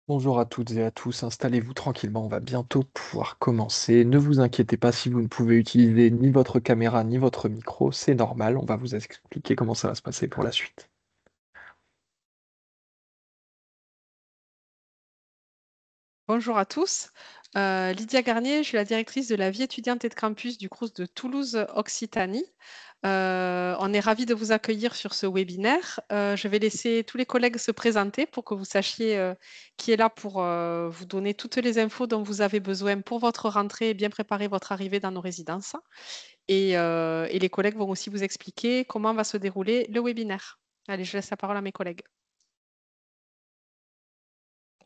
Bonjour à toutes et à tous, installez-vous tranquillement, on va bientôt pouvoir commencer. Ne vous inquiétez pas si vous ne pouvez utiliser ni votre caméra ni votre micro, c'est normal, on va vous expliquer comment ça va se passer pour la suite. Bonjour à tous. Lydia Garnier, je suis la directrice de la vie étudiante et de campus du Crous de Toulouse Occitanie. On est ravis de vous accueillir sur ce webinaire. Je vais laisser tous les collègues se présenter pour que vous sachiez qui est là pour vous donner toutes les infos dont vous avez besoin pour votre rentrée et bien préparer votre arrivée dans nos résidences. Et les collègues vont aussi vous expliquer comment va se dérouler le webinaire. Allez, je laisse la parole à mes collègues.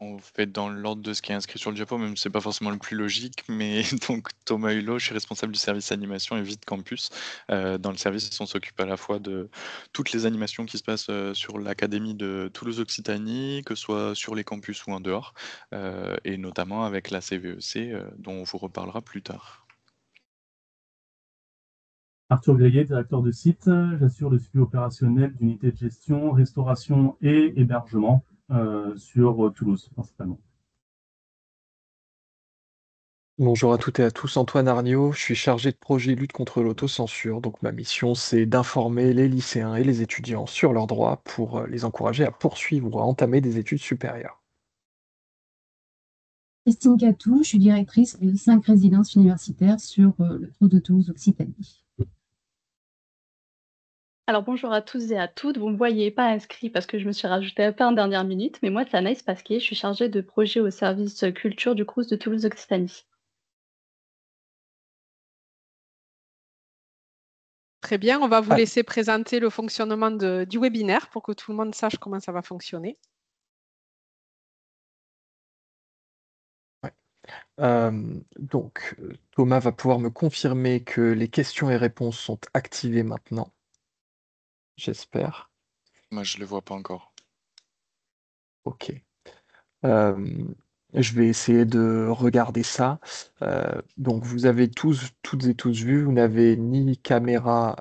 On fait dans l'ordre de ce qui est inscrit sur le diapo, même si c'est pas forcément le plus logique, mais donc Thomas Hulot, je suis responsable du service animation et vie de campus. Dans le service, on s'occupe à la fois de toutes les animations qui se passent, sur l'académie de Toulouse-Occitanie, que ce soit sur les campus ou en dehors, et notamment avec la CVEC, dont on vous reparlera plus tard. Arthur Gréguet, directeur de site. J'assure le suivi opérationnel d'unités de gestion, restauration et hébergement sur Toulouse principalement. Bonjour à toutes et à tous, Antoine Arnaud, je suis chargé de projet lutte contre l'autocensure, donc ma mission c'est d'informer les lycéens et les étudiants sur leurs droits pour les encourager à poursuivre ou à entamer des études supérieures. Christine Catou, je suis directrice de 5 résidences universitaires sur le Crous de Toulouse Occitanie. Alors bonjour à tous et à toutes. Vous ne me voyez pas inscrit parce que je me suis rajoutée un peu en dernière minute, mais moi c'est Anaïs Pasquier, je suis chargée de projet au service culture du Crous de Toulouse Occitanie. Très bien, on va vous Ah, laisser présenter le fonctionnement du webinaire pour que tout le monde sache comment ça va fonctionner. ouais. Thomas va pouvoir me confirmer que les questions et réponses sont activées maintenant, j'espère. Moi, je le vois pas encore. Ok. Hem, je vais essayer de regarder ça. Donc vous avez toutes et tous vu, vous n'avez ni caméra,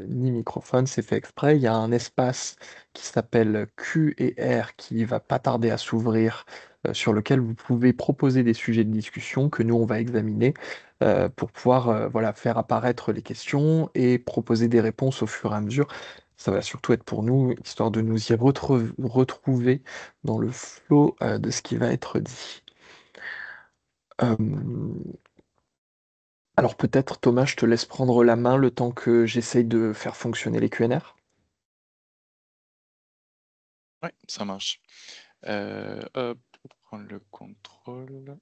ni microphone, c'est fait exprès. Il y a un espace qui s'appelle Q et R qui va pas tarder à s'ouvrir, sur lequel vous pouvez proposer des sujets de discussion que nous on va examiner, pour pouvoir, voilà, faire apparaître les questions et proposer des réponses au fur et à mesure. Ça va surtout être pour nous, histoire de nous y retrouver dans le flow, de ce qui va être dit. Hem, alors peut-être Thomas, je te laisse prendre la main le temps que j'essaye de faire fonctionner les QNR? Ouais, ça marche. Hop, pour prendre le contrôle.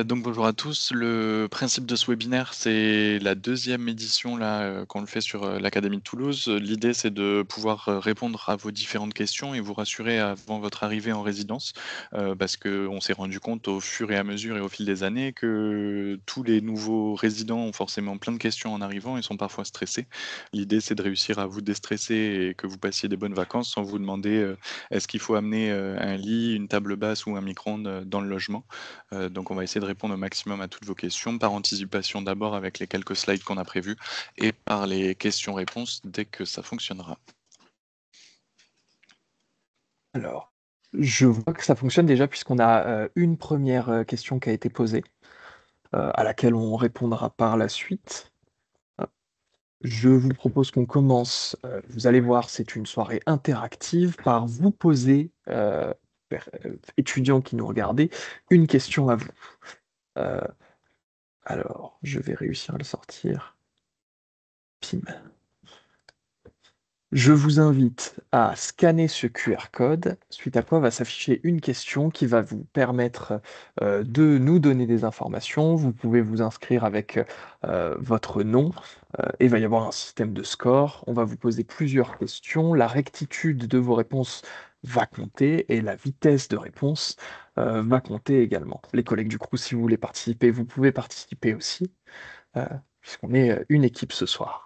Donc bonjour à tous. Le principe de ce webinaire, c'est la deuxième édition là, qu'on le fait sur, l'académie de Toulouse. L'idée, c'est de pouvoir, répondre à vos différentes questions et vous rassurer avant votre arrivée en résidence, parce qu'on s'est rendu compte au fur et à mesure et au fil des années que tous les nouveaux résidents ont forcément plein de questions en arrivant et sont parfois stressés. L'idée, c'est de réussir à vous déstresser et que vous passiez des bonnes vacances sans vous demander, est-ce qu'il faut amener, un lit, une table basse ou un micro-ondes, dans le logement? Donc on va essayer de répondre au maximum à toutes vos questions, par anticipation d'abord avec les quelques slides qu'on a prévus et par les questions-réponses dès que ça fonctionnera. Alors, je vois que ça fonctionne déjà puisqu'on a, une première question qui a été posée, à laquelle on répondra par la suite. Hop. Je vous propose qu'on commence, vous allez voir, c'est une soirée interactive par vous poser, étudiants qui nous regardez, une question à vous. Heu, alors, je vais réussir à le sortir. Pim. Je vous invite à scanner ce QR code, suite à quoi va s'afficher une question qui va vous permettre, de nous donner des informations. Vous pouvez vous inscrire avec, votre nom, et il va y avoir un système de score. On va vous poser plusieurs questions. La rectitude de vos réponses va compter et la vitesse de réponse, va compter également. Les collègues du crew, si vous voulez participer, vous pouvez participer aussi, heu, puisqu'on est, une équipe ce soir.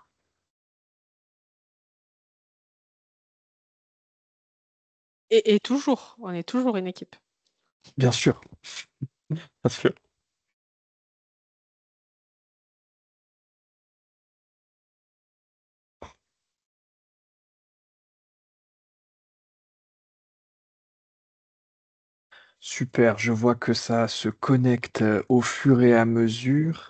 Et toujours, on est toujours une équipe. Bien sûr, bien sûr. Super, je vois que ça se connecte au fur et à mesure.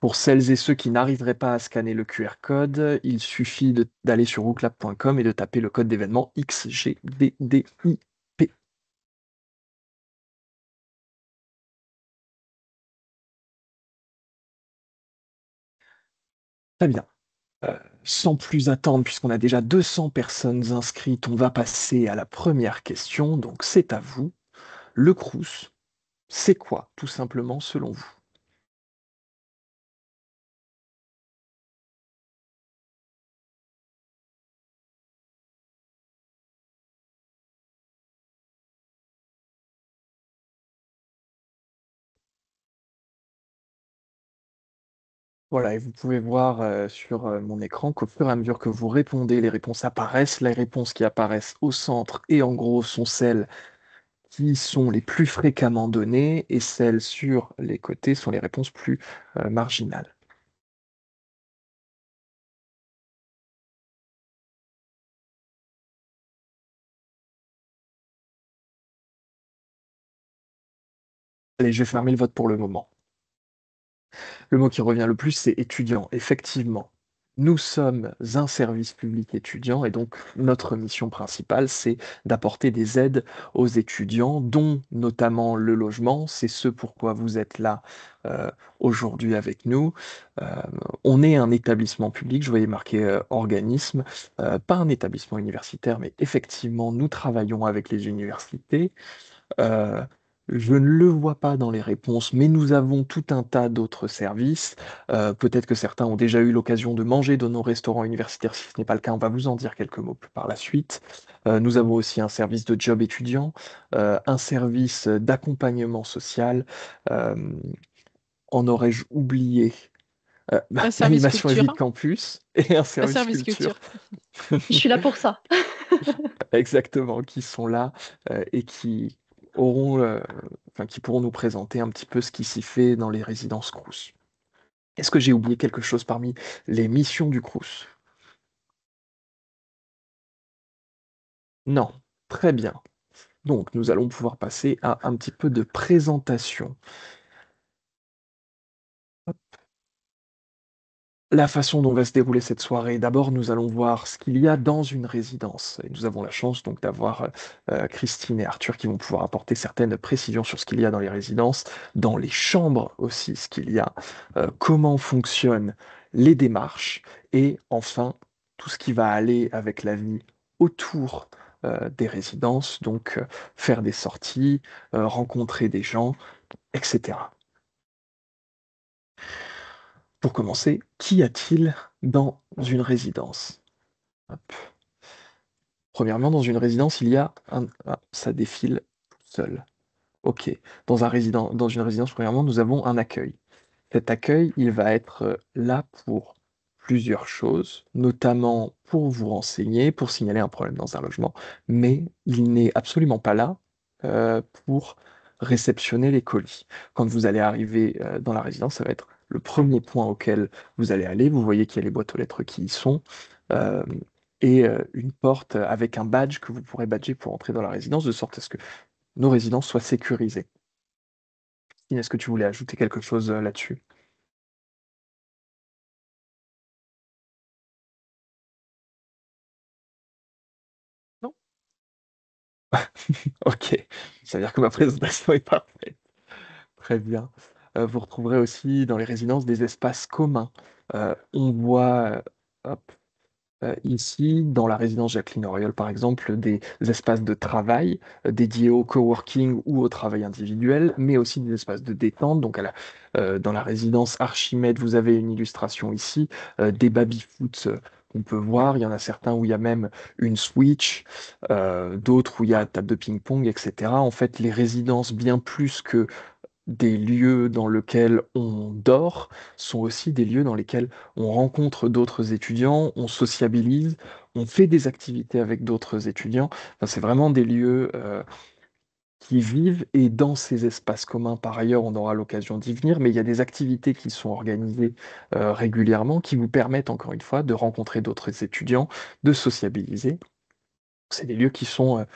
Pour celles et ceux qui n'arriveraient pas à scanner le QR code, il suffit d'aller sur wooclap.com et de taper le code d'événement XGDDIP. Très bien. Sans plus attendre, puisqu'on a déjà 200 personnes inscrites, on va passer à la première question. Donc c'est à vous. Le Crous, c'est quoi, tout simplement, selon vous? Voilà, et vous pouvez voir sur mon écran qu'au fur et à mesure que vous répondez, les réponses apparaissent. Les réponses qui apparaissent au centre et en gros sont celles qui sont les plus fréquemment données et celles sur les côtés sont les réponses plus marginales. Allez, je vais fermer le vote pour le moment. Le mot qui revient le plus, c'est étudiant. Effectivement, nous sommes un service public étudiant et donc notre mission principale, c'est d'apporter des aides aux étudiants, dont notamment le logement. C'est ce pourquoi vous êtes là euh, aujourd'hui avec nous. Euh, on est un établissement public, je voyais marqué organisme, pas un établissement universitaire, mais effectivement, nous travaillons avec les universités. Euh, je ne le vois pas dans les réponses, mais nous avons tout un tas d'autres services. Peut-être que certains ont déjà eu l'occasion de manger dans nos restaurants universitaires. Si ce n'est pas le cas, on va vous en dire quelques mots plus par la suite. Nous avons aussi un service de job étudiant, un service d'accompagnement social. Euh, en aurais-je oublié? Un service Animation et vie culture. de campus et un Un service service culture. culture. Je suis là pour ça. Exactement, qui sont là et qui auront, enfin, qui pourront nous présenter un petit peu ce qui s'y fait dans les résidences Crous. Est-ce que j'ai oublié quelque chose parmi les missions du Crous? Non, très bien. Donc, nous allons pouvoir passer à un petit peu de présentation. La façon dont va se dérouler cette soirée, d'abord nous allons voir ce qu'il y a dans une résidence. Et nous avons la chance donc d'avoir Christine et Arthur qui vont pouvoir apporter certaines précisions sur ce qu'il y a dans les résidences, dans les chambres aussi, ce qu'il y a, comment fonctionnent les démarches, et enfin tout ce qui va aller avec la vie autour des résidences, donc faire des sorties, rencontrer des gens, etc. Pour commencer, qu'y a-t-il dans une résidence? Hop. Premièrement, dans une résidence, il y a un... Ah, ça défile tout seul. Ok. Dans une résidence, premièrement, nous avons un accueil. Cet accueil, il va être là pour plusieurs choses, notamment pour vous renseigner, pour signaler un problème dans un logement, mais il n'est absolument pas là pour réceptionner les colis. Quand vous allez arriver dans la résidence, ça va être le premier point auquel vous allez aller. Vous voyez qu'il y a les boîtes aux lettres qui y sont, euh, et une porte avec un badge que vous pourrez badger pour entrer dans la résidence, de sorte à ce que nos résidences soient sécurisées. Est-ce que tu voulais ajouter quelque chose là-dessus? Non? Ok, ça veut dire que ma présentation est parfaite. Très bien. Vous retrouverez aussi dans les résidences des espaces communs. On voit, hop, ici, dans la résidence Jacqueline Auriol, par exemple, des espaces de travail dédiés au coworking ou au travail individuel, mais aussi des espaces de détente. Donc, dans la résidence Archimède, vous avez une illustration ici, des baby-foot qu'on peut voir. Il y en a certains où il y a même une Switch, d'autres où il y a table de ping-pong, etc. En fait, les résidences, bien plus que des lieux dans lesquels on dort sont aussi des lieux dans lesquels on rencontre d'autres étudiants, on sociabilise, on fait des activités avec d'autres étudiants. Enfin, c'est vraiment des lieux qui vivent et dans ces espaces communs, par ailleurs, on aura l'occasion d'y venir, mais il y a des activités qui sont organisées régulièrement qui vous permettent, encore une fois, de rencontrer d'autres étudiants, de sociabiliser. C'est des lieux qui sont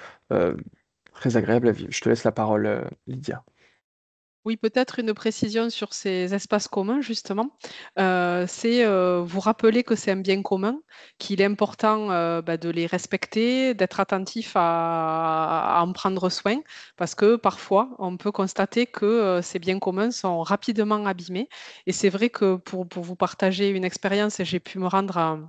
très agréable à vivre. Je te laisse la parole, Lydia. Oui, peut-être une précision sur ces espaces communs, justement. C'est vous rappeler que c'est un bien commun, qu'il est important de les respecter, d'être attentif à en prendre soin, parce que parfois, on peut constater que ces biens communs sont rapidement abîmés. Et c'est vrai que pour vous partager une expérience, j'ai pu me rendre à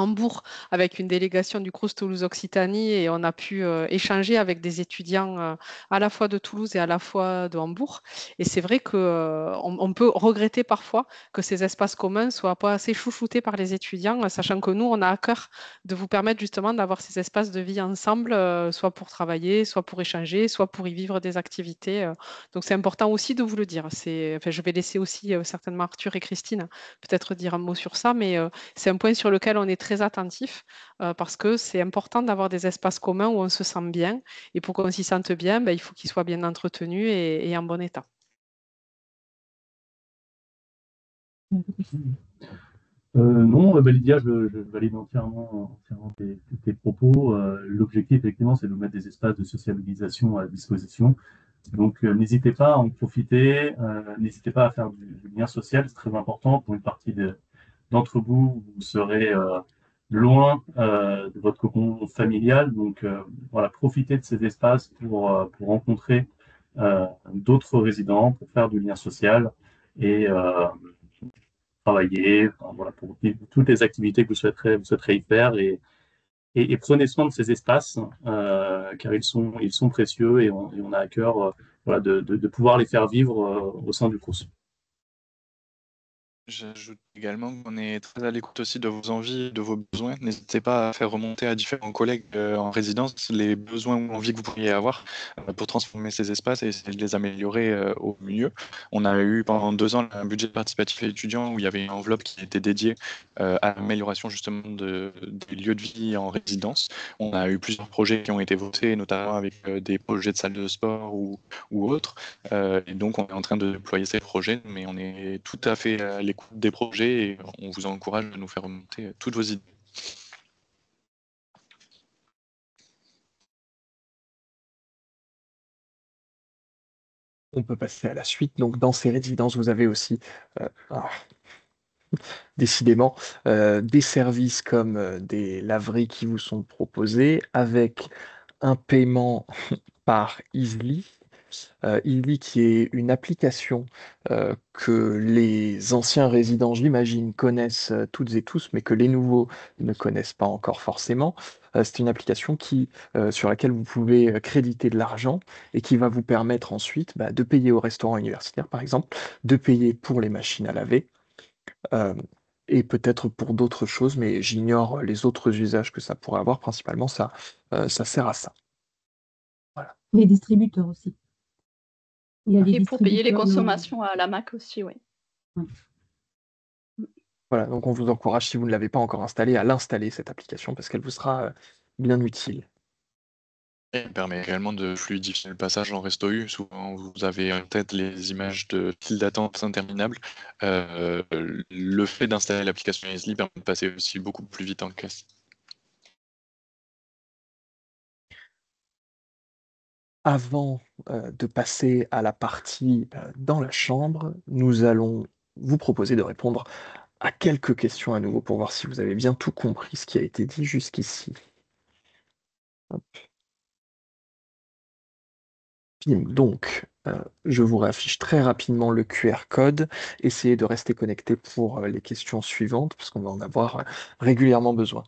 Hambourg avec une délégation du Crous Toulouse Occitanie et on a pu échanger avec des étudiants à la fois de Toulouse et à la fois de Hambourg. Et c'est vrai que on peut regretter parfois que ces espaces communs soient pas assez chouchoutés par les étudiants, sachant que nous, on a à cœur de vous permettre justement d'avoir ces espaces de vie ensemble, soit pour travailler, soit pour échanger, soit pour y vivre des activités. Donc c'est important aussi de vous le dire. Enfin, je vais laisser aussi certainement Arthur et Christine peut-être dire un mot sur ça, mais c'est un point sur lequel on est très attentif parce que c'est important d'avoir des espaces communs où on se sent bien. Et pour qu'on s'y sente bien, il faut qu'ils soient bien entretenus et en bon état. Non, Lydia, je valide entièrement tes propos. L'objectif, effectivement, c'est de mettre des espaces de sociabilisation à disposition. Donc, n'hésitez pas à en profiter, n'hésitez pas à faire du lien social, c'est très important pour une partie d'entre vous. Vous serez loin de votre cocon familial, donc voilà, profitez de ces espaces pour rencontrer d'autres résidents, pour faire du lien social et travailler, enfin, voilà, pour toutes les activités que vous souhaiterez y faire et prenez soin de ces espaces car ils sont précieux et on a à cœur voilà, de pouvoir les faire vivre au sein du CROUS. J'ajoute également qu'on est très à l'écoute aussi de vos envies, de vos besoins. N'hésitez pas à faire remonter à différents collègues en résidence les besoins ou envies que vous pourriez avoir pour transformer ces espaces et essayer de les améliorer au mieux. On a eu pendant 2 ans un budget participatif étudiant où il y avait une enveloppe qui était dédiée à l'amélioration justement des lieux de vie en résidence. On a eu plusieurs projets qui ont été votés, notamment avec des projets de salles de sport ou autres. Et donc, on est en train de déployer ces projets, mais on est tout à fait à l'écoute des projets et on vous encourage à nous faire remonter toutes vos idées. On peut passer à la suite. Donc, dans ces résidences, vous avez aussi, décidément, des services comme des laveries qui vous sont proposés avec un paiement par Easly. Easly qui est une application que les anciens résidents, j'imagine, connaissent toutes et tous, mais que les nouveaux ne connaissent pas encore forcément. C'est une application sur laquelle vous pouvez créditer de l'argent et qui va vous permettre ensuite de payer au restaurant universitaire, par exemple, de payer pour les machines à laver. euh, et peut-être pour d'autres choses, mais j'ignore les autres usages que ça pourrait avoir. Principalement, ça sert à ça. Voilà. Les distributeurs aussi. Il y a des Et pour payer les distributeurs consommations à la Mac aussi, oui. Voilà, donc on vous encourage, si vous ne l'avez pas encore installée, à l'installer, cette application, parce qu'elle vous sera bien utile. Et elle permet également de fluidifier le passage en resto U. Souvent, vous avez en tête les images de files d'attente interminables. Le fait d'installer l'application Easly permet de passer aussi beaucoup plus vite en caisse. Avant de passer à la partie dans la chambre, nous allons vous proposer de répondre à quelques questions à nouveau pour voir si vous avez bien tout compris ce qui a été dit jusqu'ici. Hop. Bim. Donc, je vous réaffiche très rapidement le QR code. Essayez de rester connecté pour les questions suivantes, parce qu'on va en avoir régulièrement besoin.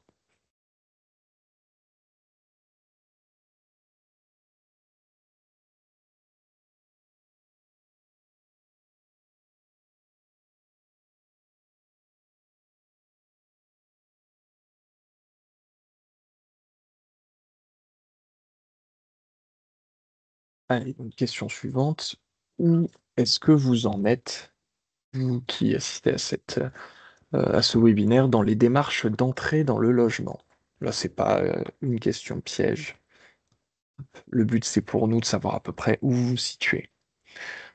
Allez, donc question suivante. Où est-ce que vous en êtes, vous qui assistez à ce webinaire, dans les démarches d'entrée dans le logement? Là, c'est pas une question piège. Le but, c'est pour nous de savoir à peu près où vous vous situez.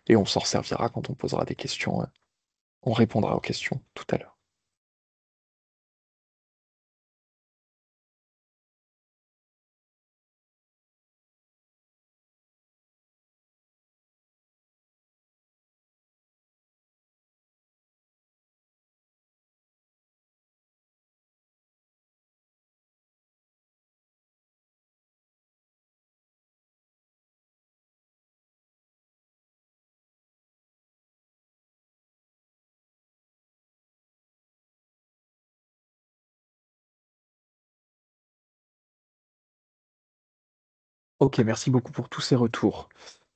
Et on s'en servira quand on posera des questions. On répondra aux questions tout à l'heure. Ok, merci beaucoup pour tous ces retours.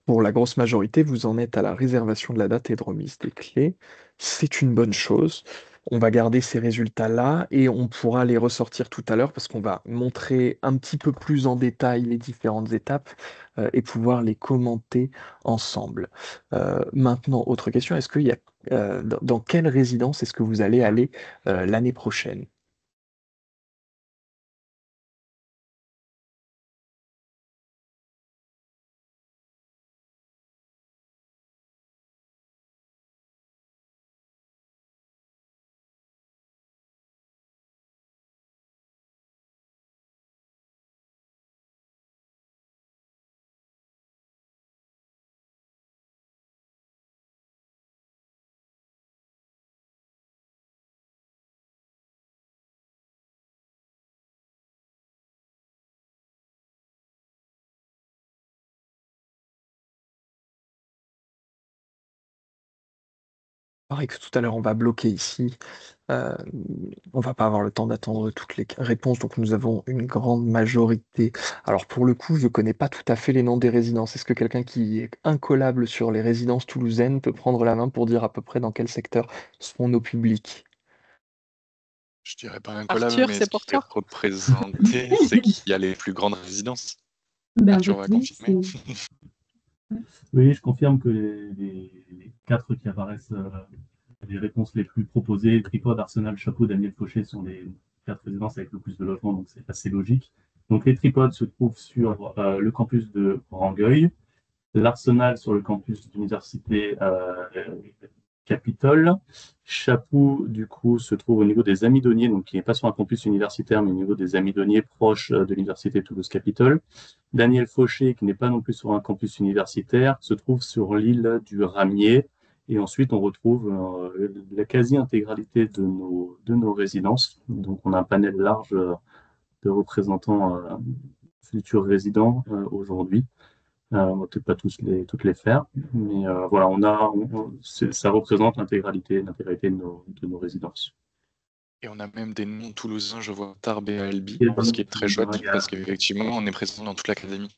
Pour la grosse majorité, vous en êtes à la réservation de la date et de remise des clés. C'est une bonne chose. On va garder ces résultats-là et on pourra les ressortir tout à l'heure parce qu'on va montrer un petit peu plus en détail les différentes étapes et pouvoir les commenter ensemble. Maintenant, autre question, est-ce qu'il y a dans quelle résidence est-ce que vous allez aller l'année prochaine? Pareil que tout à l'heure, on va bloquer ici. Euh, on va pas avoir le temps d'attendre toutes les réponses, donc nous avons une grande majorité. Alors pour le coup, je connais pas tout à fait les noms des résidences. Est-ce que quelqu'un qui est incollable sur les résidences toulousaines peut prendre la main pour dire à peu près dans quel secteur sont nos publics? Je dirais pas incollable, Arthur, mais c'est ce pour qui est toi? représenté, c'est qu'il y a les plus grandes résidences. Ben, en Arthur fait, va oui, confirmer. Oui, je confirme que les quatre qui apparaissent, les réponses les plus proposées, Tripod, Arsenal, Chapeau, Daniel Fauché, sont les quatre résidences avec le plus de logements, donc c'est assez logique. Donc les tripodes se trouvent sur le campus de Rangueil, l'Arsenal sur le campus d'Université Capitole. Chapou, du coup, se trouve au niveau des Amidonniers, donc qui n'est pas sur un campus universitaire, mais au niveau des Amidonniers, proche de l'Université Toulouse-Capitole. Daniel Fauché, qui n'est pas non plus sur un campus universitaire, se trouve sur l'île du Ramier. Et ensuite, on retrouve la quasi-intégralité de nos résidences. Donc, on a un panel large de représentants futurs résidents aujourd'hui. On va peut-être pas toutes les faire, mais voilà, ça représente l'intégralité de nos résidences. Et on a même des noms toulousains, je vois Tarbes et Albi, Et le ce qui est très chouette, il y a parce qu'effectivement, on est présent dans toute l'académie.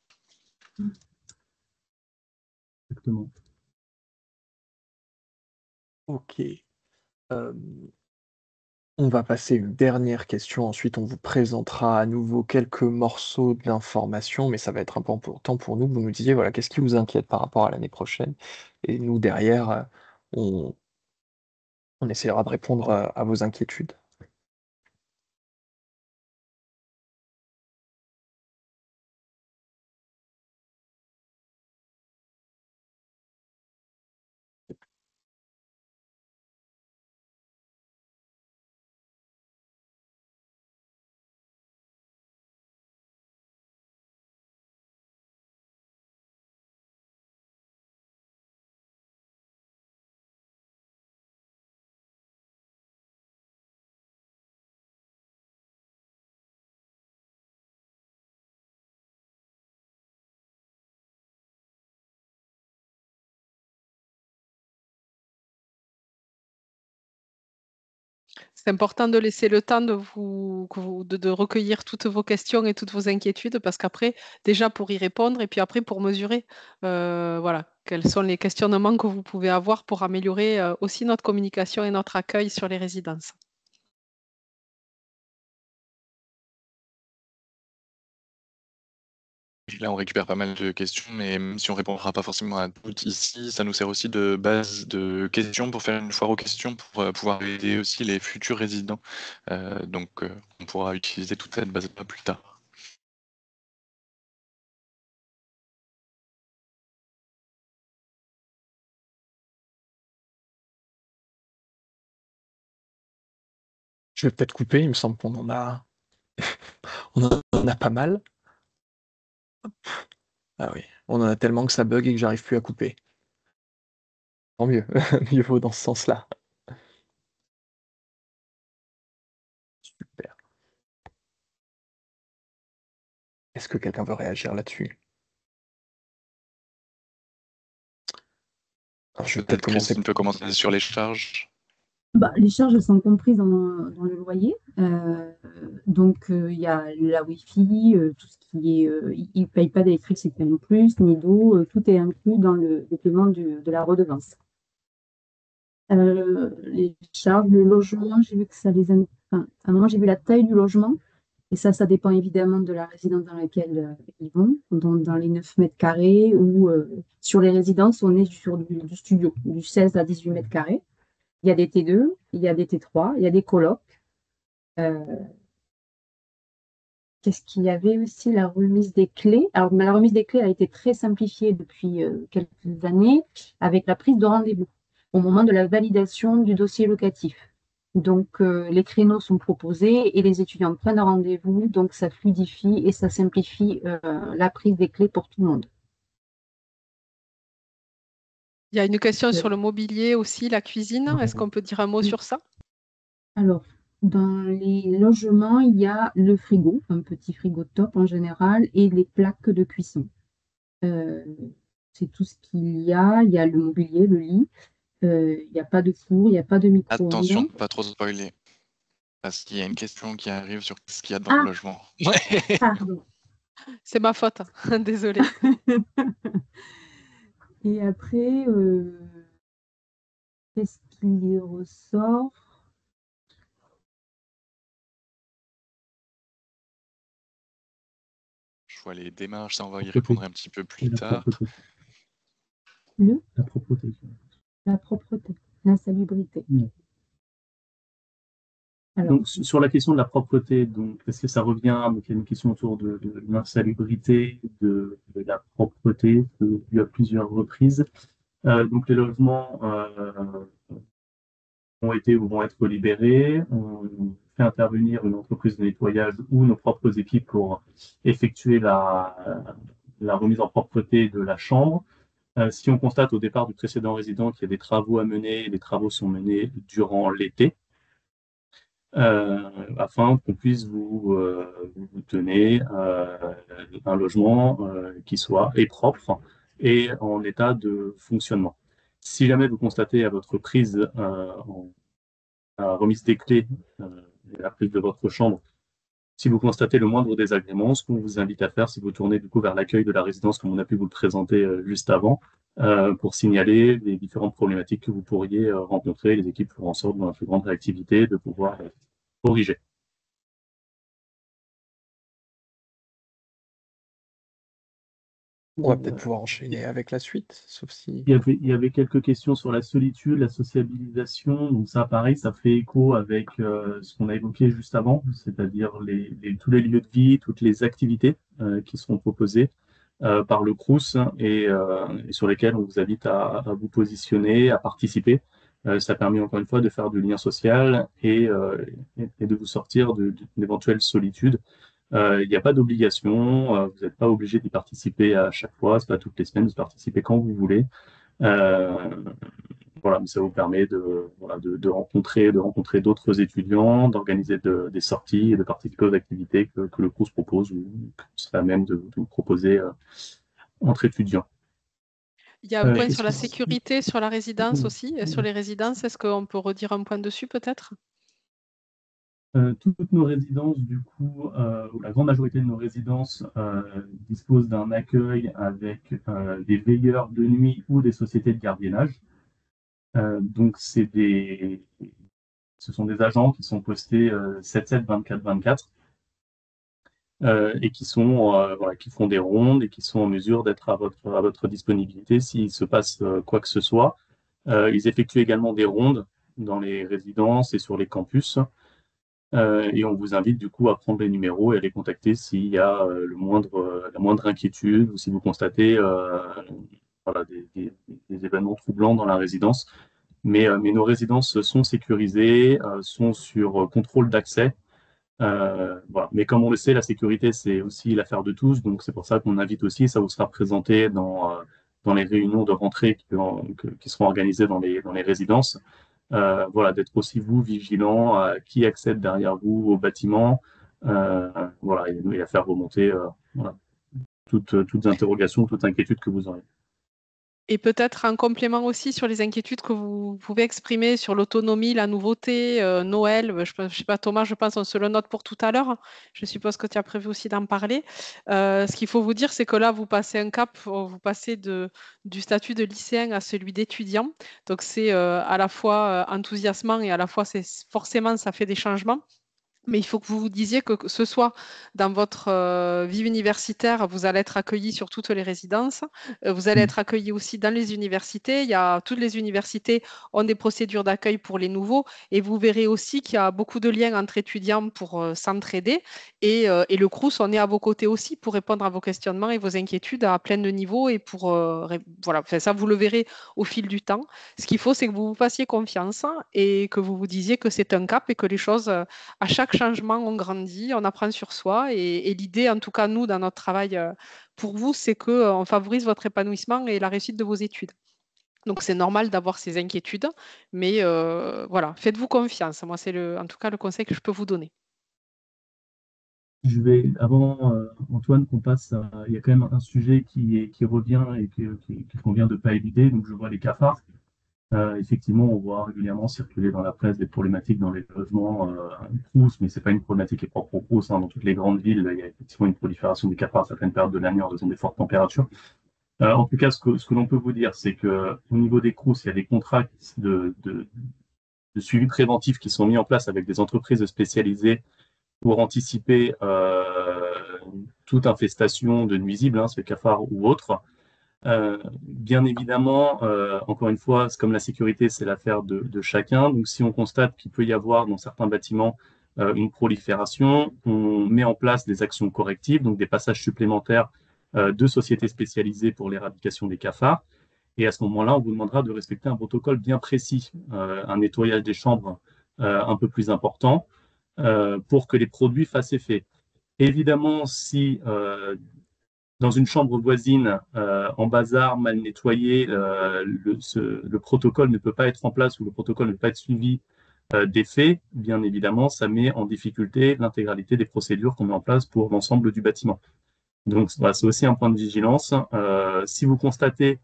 exactement. Ok. Euh, on va passer une dernière question. Ensuite, on vous présentera à nouveau quelques morceaux d'informations, mais ça va être un peu important pour nous. Vous nous disiez, voilà, qu'est-ce qui vous inquiète par rapport à l'année prochaine? Et nous, derrière, on, on essaiera de répondre à vos inquiétudes. C'est important de laisser le temps de recueillir toutes vos questions et toutes vos inquiétudes parce qu'après, déjà pour y répondre et puis après pour mesurer voilà, quels sont les questionnements que vous pouvez avoir pour améliorer aussi notre communication et notre accueil sur les résidences. Et là, on récupère pas mal de questions, mais même si on répondra pas forcément à toutes ici, ça nous sert aussi de base de questions pour faire une foire aux questions, pour pouvoir aider aussi les futurs résidents. Donc, on pourra utiliser toute cette base-là plus tard. Je vais peut-être couper, il me semble qu'on en a, on en a pas mal. Ah oui, on en a tellement que ça bug et que j'arrive plus à couper. Tant mieux, mieux vaut dans ce sens-là. Super. Est-ce que quelqu'un veut réagir là-dessus? Alors, je vais peut-être Peut-être commencer. Christine peut commencer sur les charges. Les charges sont comprises dans le loyer. Donc, il y a la Wi-Fi, tout ce qui est. Ils ne payent pas d'électricité non plus, ni d'eau. Tout est inclus dans le paiement de la redevance. Les charges, le logement, j'ai vu que ça les. Enfin, à un moment, j'ai vu la taille du logement. Et ça dépend évidemment de la résidence dans laquelle ils vont. Donc, dans les 9 mètres carrés ou sur les résidences, on est sur du studio, du 16 à 18 mètres carrés. Il y a des T2, il y a des T3, il y a des colocs. Euh, Qu'est-ce qu'il y avait aussi? La remise des clés. Alors, mais la remise des clés a été très simplifiée depuis quelques années avec la prise de rendez-vous au moment de la validation du dossier locatif. Donc, les créneaux sont proposés et les étudiants prennent un rendez-vous. Donc, ça fluidifie et ça simplifie la prise des clés pour tout le monde. Il y a une question sur le mobilier aussi, la cuisine. Est-ce qu'on peut dire un mot sur ça? Alors, dans les logements, il y a le frigo, un petit frigo top en général, et les plaques de cuisson. Euh, c'est tout ce qu'il y a. Il y a le mobilier, le lit. Il n'y a pas de four, il n'y a pas de Attention micro-ondes. de pas trop spoiler, parce qu'il y a une question qui arrive sur ce qu'il y a dans le logement. Pardon. C'est ma faute, désolée. Et après, qu'est-ce qui y ressort? Je vois les démarches, ça on va y répondre un petit peu plus tard. La propreté. La propreté, l'insalubrité. Alors, Donc, sur la question de la propreté, donc, parce que ça revient, donc, il y a une question autour de l'insalubrité, de la propreté, il y a plusieurs reprises. Donc, les logements ont été ou vont être libérés. On fait intervenir une entreprise de nettoyage ou nos propres équipes pour effectuer la remise en propreté de la chambre. Si on constate au départ du précédent résident qu'il y a des travaux à mener, les travaux sont menés durant l'été, afin qu'on puisse vous donner un logement qui soit propre et en état de fonctionnement. Si jamais vous constatez à votre prise la remise des clés et la prise de votre chambre, si vous constatez le moindre désagrément, ce qu'on vous invite à faire, c'est vous tourner du coup vers l'accueil de la résidence, comme on a pu vous le présenter juste avant, pour signaler les différentes problématiques que vous pourriez rencontrer. Les équipes feront en sorte, dans la plus grande réactivité, de pouvoir corriger. On va peut-être pouvoir enchaîner avec la suite, sauf si... Il y avait quelques questions sur la solitude, la sociabilisation. Donc ça, pareil, ça fait écho avec ce qu'on a évoqué juste avant, c'est-à-dire tous les lieux de vie, toutes les activités qui seront proposées par le Crous et sur lesquelles on vous invite à vous positionner, à participer. Ça permet encore une fois de faire du lien social et de vous sortir d'éventuelles solitudes. Il n'y a pas d'obligation, vous n'êtes pas obligé d'y participer à chaque fois, c'est pas toutes les semaines, vous participez quand vous voulez. Voilà, mais ça vous permet de rencontrer d'autres étudiants, d'organiser des sorties et de participer aux activités que le cours propose ou que serait à même de vous proposer entre étudiants. Il y a un point sur la sécurité, sur la résidence aussi, sur les résidences. Est-ce qu'on peut redire un point dessus peut-être? Toutes nos résidences, du coup, ou la grande majorité de nos résidences disposent d'un accueil avec des veilleurs de nuit ou des sociétés de gardiennage. Donc, ce sont des agents qui sont postés 7/7, 24/24 et qui font des rondes et qui sont en mesure d'être à votre disponibilité s'il se passe quoi que ce soit. Ils effectuent également des rondes dans les résidences et sur les campus. Et on vous invite du coup à prendre les numéros et à les contacter s'il y a la moindre inquiétude ou si vous constatez des événements troublants dans la résidence. Mais nos résidences sont sécurisées, sont sur contrôle d'accès. Voilà. Mais comme on le sait, la sécurité, c'est aussi l'affaire de tous. Donc c'est pour ça qu'on invite aussi, ça vous sera présenté dans les réunions de rentrée qui seront organisées dans les résidences. Voilà, d'être aussi vous vigilant à qui accède derrière vous au bâtiment, voilà, et à faire remonter voilà, toutes interrogations, toute inquiétude que vous aurez. Et peut-être un complément aussi sur les inquiétudes que vous pouvez exprimer sur l'autonomie, la nouveauté, Noël. Je ne sais pas, Thomas, je pense on se le note pour tout à l'heure. Je suppose que tu as prévu aussi d'en parler. Ce qu'il faut vous dire, c'est que là, vous passez un cap, vous passez du statut de lycéen à celui d'étudiant. Donc, c'est à la fois enthousiasmant et à la fois, forcément, ça fait des changements. Mais il faut que vous vous disiez que ce soit dans votre vie universitaire, vous allez être accueillis sur toutes les résidences. Vous allez être accueillis aussi dans les universités. Toutes les universités ont des procédures d'accueil pour les nouveaux. Et vous verrez aussi qu'il y a beaucoup de liens entre étudiants pour s'entraider. Et le Crous, on est à vos côtés aussi pour répondre à vos questionnements et vos inquiétudes à plein de niveaux. Et voilà, enfin, ça, vous le verrez au fil du temps. Ce qu'il faut, c'est que vous vous fassiez confiance et que vous vous disiez que c'est un cap et que les choses à chaque changement, on grandit, on apprend sur soi. Et l'idée, en tout cas, nous, dans notre travail pour vous, c'est qu'on favorise votre épanouissement et la réussite de vos études. Donc, c'est normal d'avoir ces inquiétudes, mais voilà, faites-vous confiance. Moi, c'est en tout cas le conseil que je peux vous donner. Je vais, avant, Antoine, qu'on passe il y a quand même un sujet qui revient et qu'il convient de ne pas éviter. Donc, je vois les cafards. Effectivement, on voit régulièrement circuler dans la presse des problématiques dans les logements Crous, mais c'est pas une problématique qui est propre au Crous. Dans toutes les grandes villes, il y a effectivement une prolifération des cafards à certaines périodes de l'année en raison des fortes températures. En tout cas, ce que l'on peut vous dire, c'est que au niveau des Crous, il y a des contrats de suivi préventif qui sont mis en place avec des entreprises spécialisées pour anticiper toute infestation de nuisibles, ce cafard ou autre. Bien évidemment, encore une fois, comme la sécurité, c'est l'affaire de chacun. Donc, si on constate qu'il peut y avoir dans certains bâtiments une prolifération, on met en place des actions correctives, donc des passages supplémentaires de sociétés spécialisées pour l'éradication des cafards. Et à ce moment-là, on vous demandera de respecter un protocole bien précis, un nettoyage des chambres un peu plus important pour que les produits fassent effet. Évidemment, si dans une chambre voisine, en bazar, mal nettoyé, le protocole ne peut pas être en place ou le protocole ne peut pas être suivi des faits, bien évidemment, ça met en difficulté l'intégralité des procédures qu'on met en place pour l'ensemble du bâtiment. Donc, voilà, c'est aussi un point de vigilance. Si vous constatez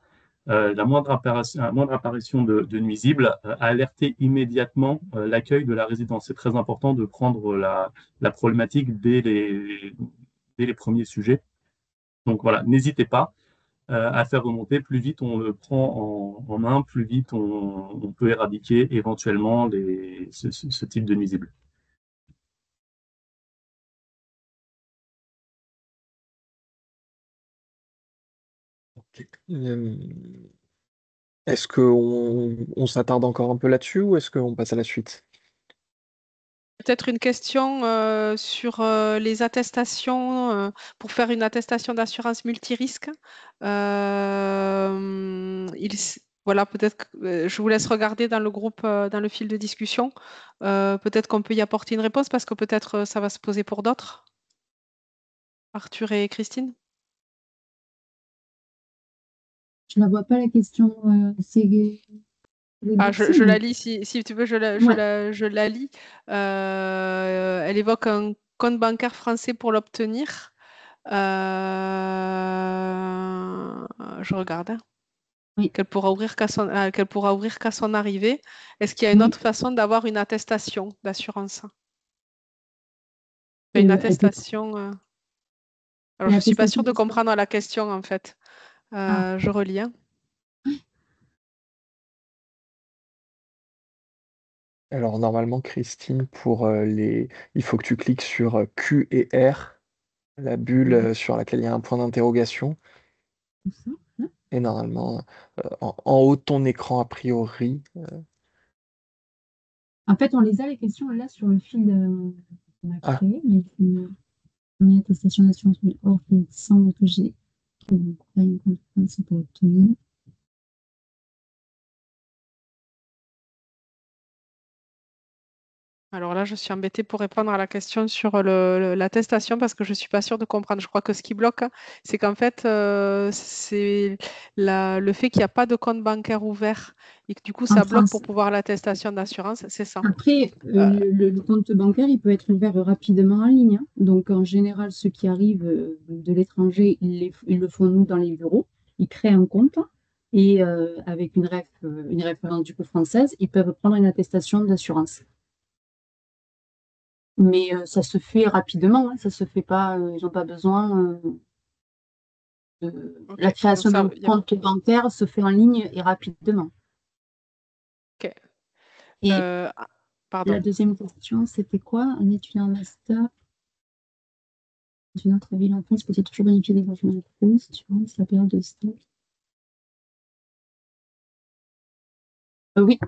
la moindre apparition de nuisibles, alertez immédiatement l'accueil de la résidence. C'est très important de prendre la problématique dès les premiers sujets. Donc voilà, n'hésitez pas à faire remonter. Plus vite on le prend en main, plus vite on peut éradiquer éventuellement ce type de nuisibles. Ok. Est-ce qu'on s'attarde encore un peu là-dessus ou est-ce qu'on passe à la suite? Peut-être une question sur les attestations, pour faire une attestation d'assurance multirisque. Voilà, peut-être que je vous laisse regarder dans le groupe, dans le fil de discussion. Peut-être qu'on peut y apporter une réponse parce que peut-être ça va se poser pour d'autres. Arthur et Christine? Je ne la vois pas la question. Je la lis, si tu veux, je la lis. Elle évoque un compte bancaire français pour l'obtenir. Je regarde. Hein. Oui. Qu'elle pourra ouvrir qu'à son arrivée. Est-ce qu'il y a une autre façon d'avoir une attestation d'assurance? Une attestation. Alors, je ne suis pas sûre de comprendre la question, en fait. Je relis. Hein. Alors normalement, Christine, il faut que tu cliques sur Q et R, la bulle sur laquelle il y a un point d'interrogation. Et normalement, en haut de ton écran, a priori. En fait, on les a les questions là sur le fil qu'on a créé, mais une attestation d'assurance, or il semble que j'ai une compétence pour obtenir. Alors là, je suis embêtée pour répondre à la question sur l'attestation parce que je ne suis pas sûre de comprendre. Je crois que ce qui bloque, c'est qu'en fait, c'est le fait qu'il n'y a pas de compte bancaire ouvert et que du coup, ça bloque pour pouvoir l'attestation d'assurance, c'est ça. Après, le compte bancaire, il peut être ouvert rapidement en ligne. Hein. Donc, en général, ceux qui arrivent de l'étranger, ils le font nous dans les bureaux. Ils créent un compte et avec une référence du coup française, ils peuvent prendre une attestation d'assurance. Mais ça se fait rapidement, hein, ça se fait pas, ils n'ont pas besoin Ok. la création Donc ça, d'un compte bancaire se fait en ligne et rapidement. ok. Et Ah, pardon. la deuxième question, c'était quoi? Un étudiant en master d'une autre ville en France peut-il toujours bénéficier des logements de plus durant sa période de stage? Oui.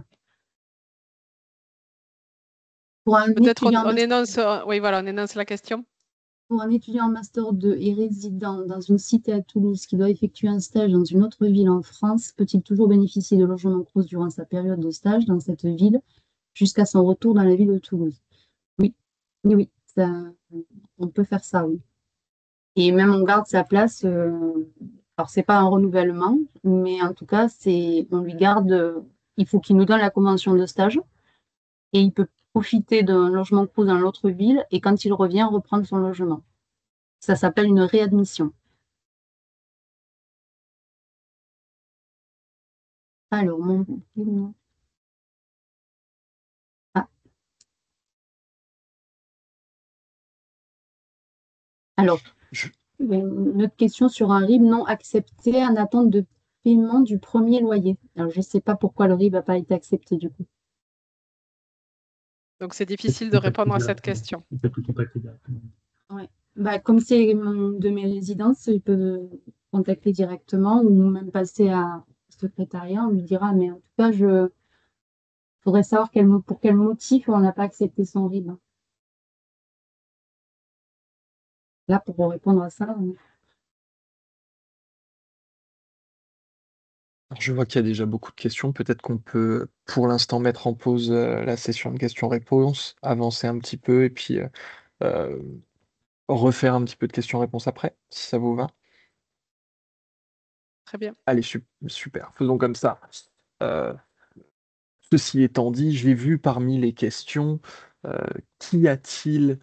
Pour un Peut-être étudiant en on master, énonce, oui, voilà, on énonce la question. pour un étudiant en master 2 et résident dans une cité à Toulouse qui doit effectuer un stage dans une autre ville en France, peut-il toujours bénéficier de logements Crous durant sa période de stage dans cette ville jusqu'à son retour dans la ville de Toulouse? Oui, oui, oui, on peut faire ça, oui. Et même on garde sa place. Alors c'est pas un renouvellement, mais en tout cas on lui garde. Il faut qu'il nous donne la convention de stage et il peut profiter d'un logement Crous dans l'autre ville et quand il revient reprendre son logement. Ça s'appelle une réadmission. Alors ah. Alors, une autre question sur un RIB non accepté en attente de paiement du premier loyer. Alors, je ne sais pas pourquoi le RIB n'a pas été accepté du coup. Donc c'est difficile de répondre à cette question. Il peut contacter directement. Ouais. Bah, comme c'est de mes résidences, ils peuvent contacter directement ou même passer à secrétariat. On lui dira, mais en tout cas, je voudrais savoir pour quel motif on n'a pas accepté son RIB. Là, pour répondre à ça. Alors, je vois qu'il y a déjà beaucoup de questions. Peut-être qu'on peut, pour l'instant, mettre en pause la session de questions-réponses, avancer un petit peu et puis euh, refaire un petit peu de questions-réponses après, si ça vous va. Très bien. Allez, super. Faisons comme ça. Euh, Ceci étant dit, j'ai vu parmi les questions qu'y a-t-il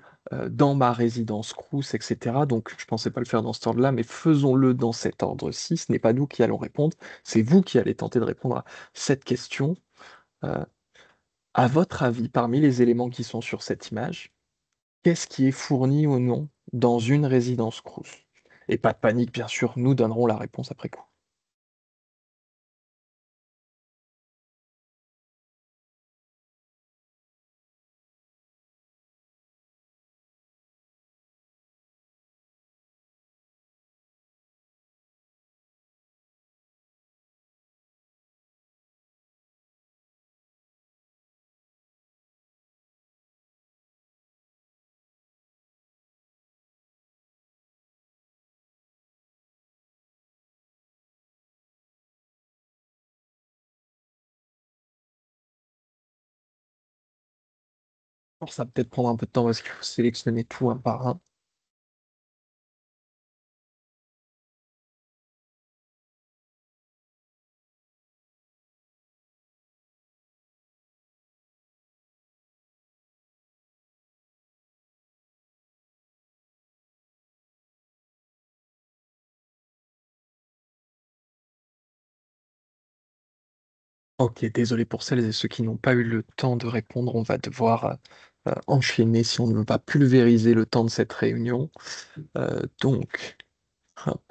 dans ma résidence Crous, etc. Donc, je ne pensais pas le faire dans cet ordre-là, mais faisons-le dans cet ordre-ci. Ce n'est pas nous qui allons répondre, c'est vous qui allez tenter de répondre à cette question. Euh, à votre avis, parmi les éléments qui sont sur cette image, qu'est-ce qui est fourni ou non dans une résidence Crous? Et pas de panique, bien sûr, nous donnerons la réponse après coup. Alors, ça va peut-être prendre un peu de temps parce qu'il faut sélectionner tout un par un. Ok, désolé pour celles et ceux qui n'ont pas eu le temps de répondre. On va devoir enchaîner si on ne veut pas pulvériser le temps de cette réunion. Donc, hop.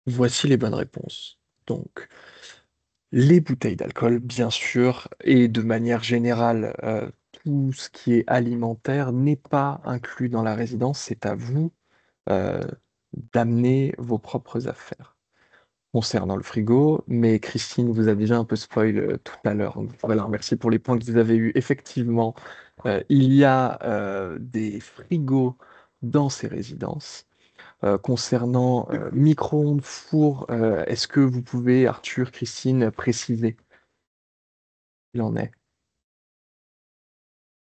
Voici les bonnes réponses. Donc, les bouteilles d'alcool, bien sûr, et de manière générale, tout ce qui est alimentaire n'est pas inclus dans la résidence. C'est à vous euh, d'amener vos propres affaires. Concernant le frigo, mais Christine vous a déjà un peu spoil tout à l'heure. Donc, voilà, merci pour les points que vous avez eus. Effectivement, il y a des frigos dans ces résidences. Concernant micro-ondes, four, est-ce que vous pouvez, Arthur, Christine, préciser? Il en est.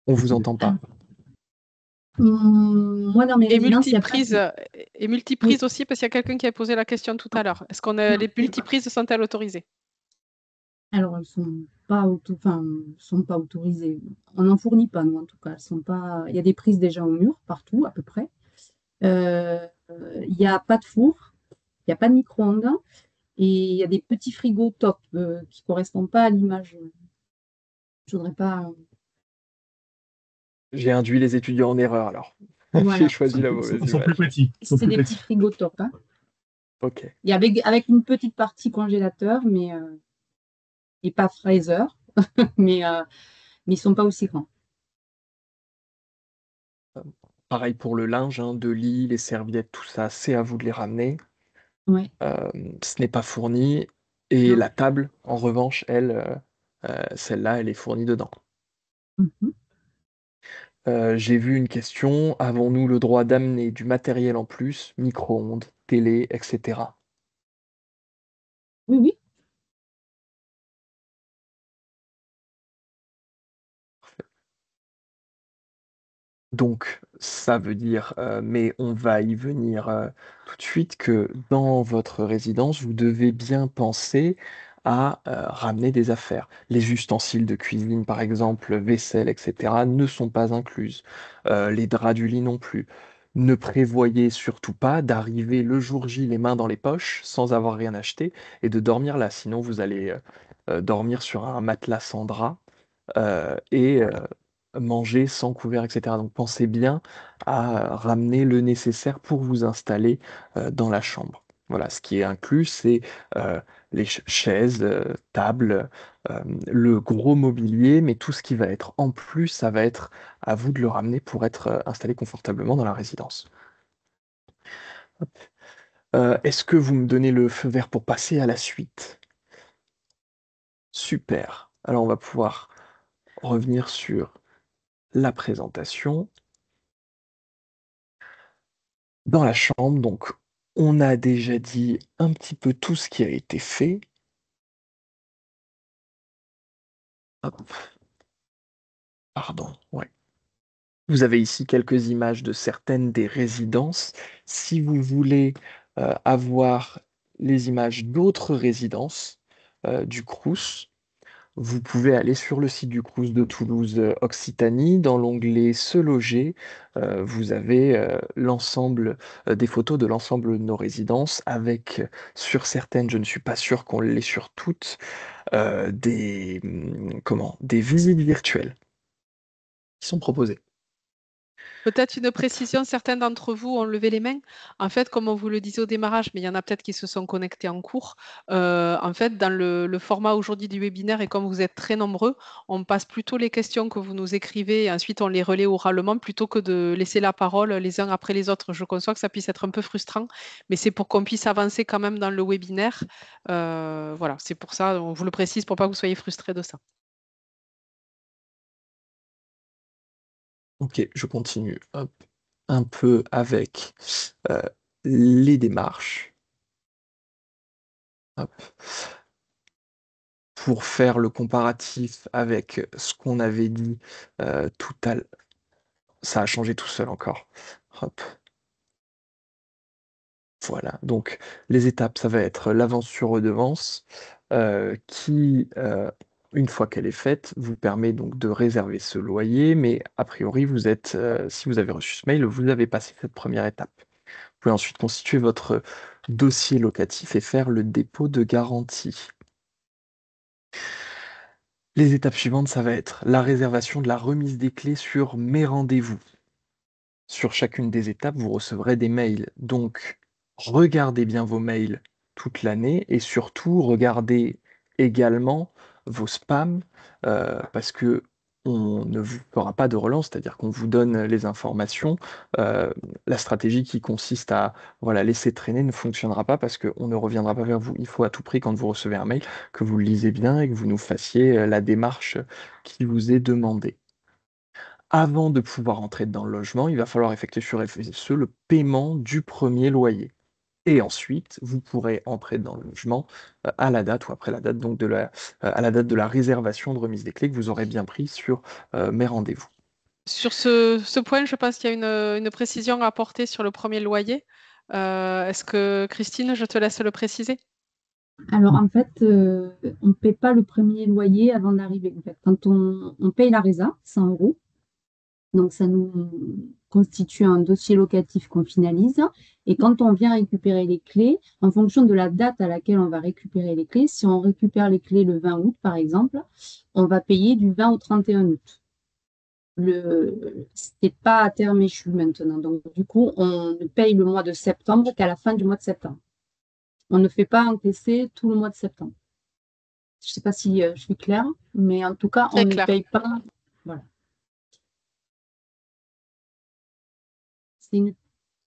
On vous entend pas. Moi, dans mes Et résidences, il n'y a pas multiprise, et multiprise aussi, parce qu'il y a quelqu'un qui a posé la question tout à l'heure. Est-ce qu'on a les multiprises sont-elles autorisées? Alors, elles sont pas autorisées. On n'en fournit pas, nous, en tout cas. Elles sont pas. Il y a des prises déjà au mur, partout, à peu près. Il n'y a pas de four, il n'y a pas de micro-ondes et il y a des petits frigos top qui ne correspondent pas à l'image. Je voudrais pas. J'ai induit les étudiants en erreur alors. J'ai Voilà. choisi la Ils mauvaise sont plus image. petits. Ils sont C'est plus des petits petits. frigos top, hein. Ok. Et avec une petite partie congélateur, mais et pas freezer, mais ils sont pas aussi grands. Pareil pour le linge, hein, de lit, les serviettes, tout ça, c'est à vous de les ramener. Ouais. Ce n'est pas fourni. Et Non. la table, en revanche, elle, celle-là, elle est fournie dedans. Mhm. J'ai vu une question, avons-nous le droit d'amener du matériel en plus, micro-ondes, télé, etc. Oui, oui. Donc, ça veut dire, mais on va y venir tout de suite, que dans votre résidence, vous devez bien penser à ramener des affaires. Les ustensiles de cuisine, par exemple, vaisselle, etc., ne sont pas incluses. Les draps du lit non plus. Ne prévoyez surtout pas d'arriver le jour J les mains dans les poches sans avoir rien acheté et de dormir là. Sinon, vous allez dormir sur un matelas sans drap et manger sans couvert, etc. Donc pensez bien à ramener le nécessaire pour vous installer dans la chambre. Voilà, ce qui est inclus, c'est les chaises, tables, le gros mobilier, mais tout ce qui va être en plus, ça va être à vous de le ramener pour être installé confortablement dans la résidence. Hop. Est-ce que vous me donnez le feu vert pour passer à la suite? Super. Alors on va pouvoir revenir sur la présentation. Dans la chambre, donc, on a déjà dit un petit peu tout ce qui a été fait. Hop, pardon, ouais. Vous avez ici quelques images de certaines des résidences. Si vous voulez avoir les images d'autres résidences du Crous, vous pouvez aller sur le site du Crous de Toulouse Occitanie. Dans l'onglet Se loger, vous avez l'ensemble des photos de l'ensemble de nos résidences avec, sur certaines, je ne suis pas sûr qu'on l'ait sur toutes, des visites virtuelles qui sont proposées. Peut-être une précision, certains d'entre vous ont levé les mains. En fait, comme on vous le disait au démarrage, mais il y en a peut-être qui se sont connectés en cours. En fait, dans le format aujourd'hui du webinaire, et comme vous êtes très nombreux, on passe plutôt les questions que vous nous écrivez et ensuite on les relaie oralement plutôt que de laisser la parole les uns après les autres. Je conçois que ça puisse être un peu frustrant, mais c'est pour qu'on puisse avancer quand même dans le webinaire. Voilà, c'est pour ça, on vous le précise pour pas que vous soyez frustrés de ça. Ok, je continue. Hop, un peu avec euh, les démarches. Hop. Pour faire le comparatif avec ce qu'on avait dit tout à l'heure. Ça a changé tout seul encore. Hop. Voilà, donc les étapes, ça va être l'avance sur redevance qui, une fois qu'elle est faite, vous permet donc de réserver ce loyer, mais a priori, vous êtes, si vous avez reçu ce mail, vous avez passé cette première étape. Vous pouvez ensuite constituer votre dossier locatif et faire le dépôt de garantie. Les étapes suivantes, ça va être la réservation de la remise des clés sur Mes rendez-vous. Sur chacune des étapes, vous recevrez des mails. Donc, regardez bien vos mails toute l'année et surtout, regardez également vos spams parce que on ne vous fera pas de relance, c'est-à-dire qu'on vous donne les informations. Euh, la stratégie qui consiste à voilà, laisser traîner ne fonctionnera pas parce qu'on ne reviendra pas vers vous. Il faut à tout prix, quand vous recevez un mail, que vous le lisez bien et que vous nous fassiez la démarche qui vous est demandée. Avant de pouvoir entrer dans le logement, il va falloir effectuer sur FSE le paiement du premier loyer. Et ensuite, vous pourrez entrer dans le logement à la date ou après la date, donc à la date de la réservation de remise des clés que vous aurez bien pris sur mes rendez-vous. Sur ce point, je pense qu'il y a une précision à apporter sur le premier loyer. Est-ce que Christine, je te laisse le préciser? Alors en fait, on ne paie pas le premier loyer avant d'arriver. En fait, quand on paye la résa, 100 euros, donc ça nous constitue un dossier locatif qu'on finalise. Et quand on vient récupérer les clés, en fonction de la date à laquelle on va récupérer les clés, si on récupère les clés le 20 août, par exemple, on va payer du 20 au 31 août. C'est pas à terme échu maintenant. Donc, du coup, on ne paye le mois de septembre qu'à la fin du mois de septembre. On ne fait pas encaisser tout le mois de septembre. Je ne sais pas si je suis claire, mais en tout cas, on ne paye pas. Voilà. C'est une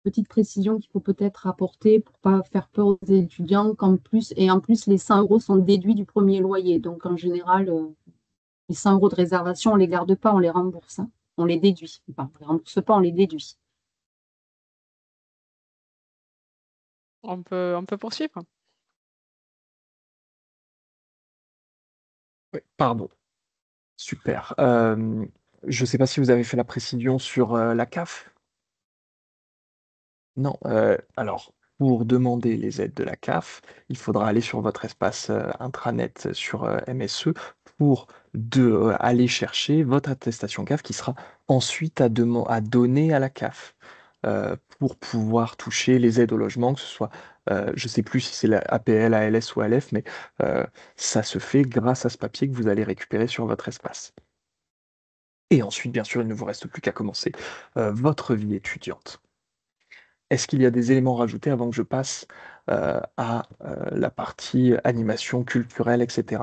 petite précision qu'il faut peut-être apporter pour pas faire peur aux étudiants en plus, les 100 € sont déduits du premier loyer. Donc, en général, les 100 € de réservation, on ne les garde pas, on les rembourse. Hein. On les déduit. Enfin, on ne les rembourse pas, on les déduit. On peut poursuivre. Oui, pardon. Super. Je ne sais pas si vous avez fait la précision sur la CAF. Non. Alors, pour demander les aides de la CAF, il faudra aller sur votre espace intranet sur MSE pour aller chercher votre attestation CAF qui sera ensuite à donner à la CAF pour pouvoir toucher les aides au logement, que ce soit, je ne sais plus si c'est la APL, ALS ou ALF, mais ça se fait grâce à ce papier que vous allez récupérer sur votre espace. Et ensuite, bien sûr, il ne vous reste plus qu'à commencer votre vie étudiante. Est-ce qu'il y a des éléments rajoutés avant que je passe à la partie animation culturelle, etc.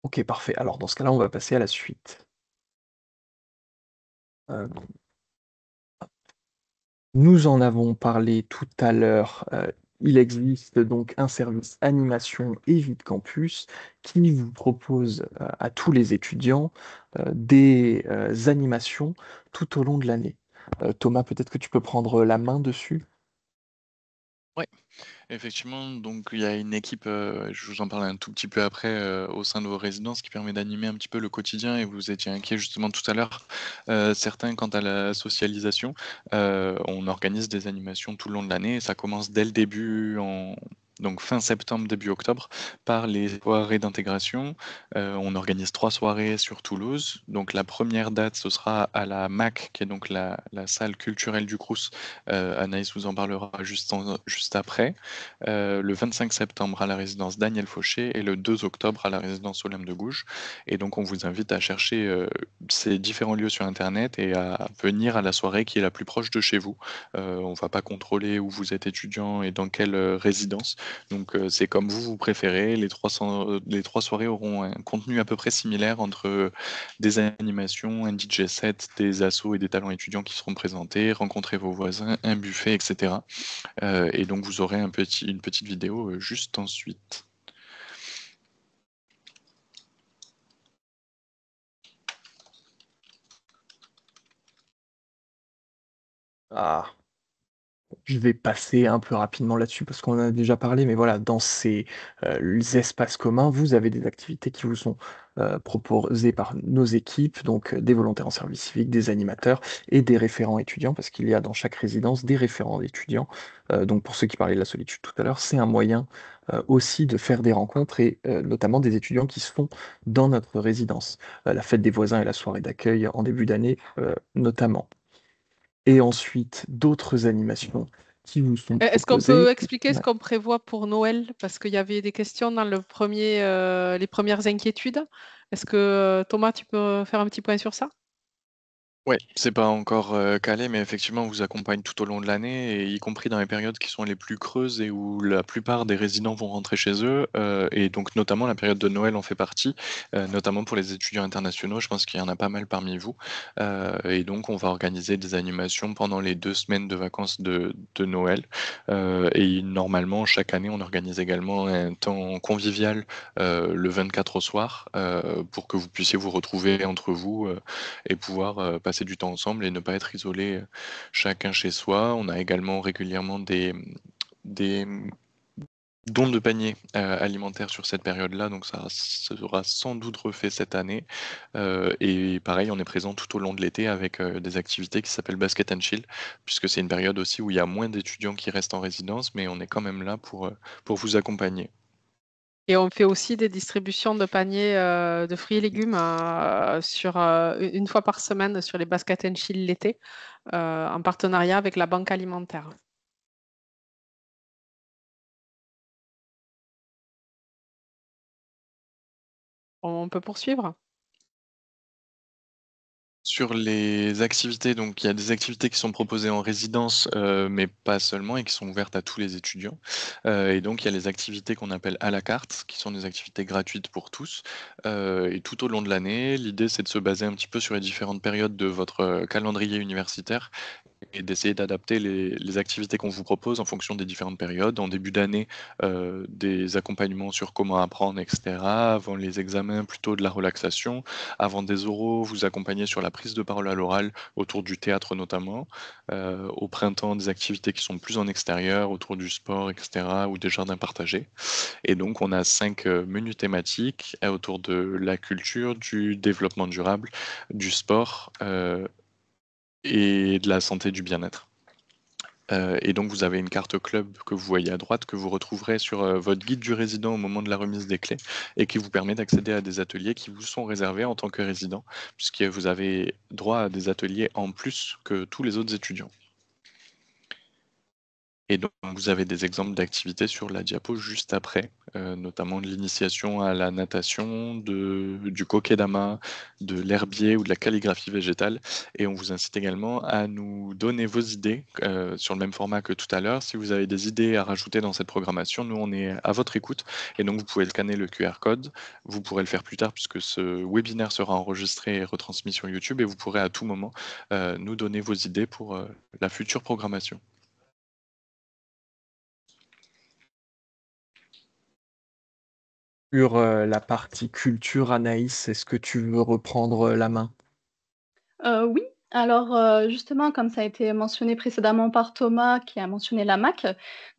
Ok, parfait. Alors, dans ce cas-là, on va passer à la suite. Euh, Nous en avons parlé tout à l'heure. Il existe donc un service animation et vie de campus qui vous propose à tous les étudiants des animations tout au long de l'année. Thomas, peut-être que tu peux prendre la main dessus. Ouais, effectivement, donc il y a une équipe, je vous en parle un tout petit peu après, au sein de vos résidences qui permet d'animer un petit peu le quotidien et vous étiez inquiets justement tout à l'heure, certains quant à la socialisation. On organise des animations tout le long de l'année et ça commence dès le début donc fin septembre, début octobre, par les soirées d'intégration. On organise 3 soirées sur Toulouse. Donc la première date, ce sera à la MAC, qui est donc la salle culturelle du Crous. Anaïs vous en parlera juste après. Le 25 septembre à la résidence Daniel Fauché et le 2 octobre à la résidence Olympe de Gouges. Et donc on vous invite à chercher ces différents lieux sur Internet et à venir à la soirée qui est la plus proche de chez vous. On ne va pas contrôler où vous êtes étudiant et dans quelle résidence. Donc c'est comme vous préférez. Les 3 soirées auront un contenu à peu près similaire entre des animations, un DJ set, des assos et des talents étudiants qui seront présentés, rencontrer vos voisins, un buffet, etc. Et donc vous aurez une petite vidéo juste ensuite. Ah, je vais passer un peu rapidement là-dessus parce qu'on en a déjà parlé, mais voilà, dans ces espaces communs, vous avez des activités qui vous sont proposées par nos équipes, donc des volontaires en service civique, des animateurs et des référents étudiants, parce qu'il y a dans chaque résidence des référents étudiants. Donc pour ceux qui parlaient de la solitude tout à l'heure, c'est un moyen aussi de faire des rencontres et notamment des étudiants qui se font dans notre résidence. La fête des voisins et la soirée d'accueil en début d'année notamment. Et ensuite, d'autres animations qui vous sont Est-ce qu'on peut proposées. expliquer ce Ouais. qu'on prévoit pour Noël? Parce qu'il y avait des questions dans les premières inquiétudes. Est-ce que Thomas, tu peux faire un petit point sur ça? Ouais, c'est pas encore calé, mais effectivement, on vous accompagne tout au long de l'année, et y compris dans les périodes qui sont les plus creuses et où la plupart des résidents vont rentrer chez eux, et donc notamment la période de Noël en fait partie, notamment pour les étudiants internationaux. Je pense qu'il y en a pas mal parmi vous, et donc on va organiser des animations pendant les 2 semaines de vacances de Noël, et normalement chaque année on organise également un temps convivial le 24 au soir, pour que vous puissiez vous retrouver entre vous et pouvoir passer du temps ensemble et ne pas être isolés chacun chez soi. On a également régulièrement des dons de paniers alimentaires sur cette période-là, donc ça sera sans doute refait cette année. Et pareil, on est présent tout au long de l'été avec des activités qui s'appellent Basket and Chill, puisque c'est une période aussi où il y a moins d'étudiants qui restent en résidence, mais on est quand même là pour vous accompagner. Et on fait aussi des distributions de paniers de fruits et légumes une fois par semaine sur les baskets and chill l'été, en partenariat avec la Banque alimentaire. On peut poursuivre? Sur les activités, donc il y a des activités qui sont proposées en résidence, mais pas seulement, et qui sont ouvertes à tous les étudiants. Et donc il y a les activités qu'on appelle à la carte, qui sont des activités gratuites pour tous. Et tout au long de l'année, l'idée c'est de se baser un petit peu sur les différentes périodes de votre calendrier universitaire et d'essayer d'adapter les activités qu'on vous propose en fonction des différentes périodes. En début d'année, des accompagnements sur comment apprendre, etc. Avant les examens, plutôt de la relaxation. Avant des oraux, vous accompagnez sur la prise de parole à l'oral, autour du théâtre notamment. Au printemps, des activités qui sont plus en extérieur, autour du sport, etc. ou des jardins partagés. Et donc, on a 5 menus thématiques autour de la culture, du développement durable, du sport et de la santé, du bien-être. Et donc vous avez une carte club que vous voyez à droite, que vous retrouverez sur votre guide du résident au moment de la remise des clés, et qui vous permet d'accéder à des ateliers qui vous sont réservés en tant que résident, puisque vous avez droit à des ateliers en plus que tous les autres étudiants. Et donc, vous avez des exemples d'activités sur la diapo juste après, notamment de l'initiation à la natation, du kokedama, de l'herbier ou de la calligraphie végétale. Et on vous incite également à nous donner vos idées sur le même format que tout à l'heure. Si vous avez des idées à rajouter dans cette programmation, nous, on est à votre écoute. Et donc, vous pouvez scanner le QR code. Vous pourrez le faire plus tard puisque ce webinaire sera enregistré et retransmis sur YouTube. Et vous pourrez à tout moment nous donner vos idées pour la future programmation. Sur la partie culture, Anaïs, est-ce que tu veux reprendre la main? Oui, alors, justement, comme ça a été mentionné précédemment par Thomas, qui a mentionné la MAC.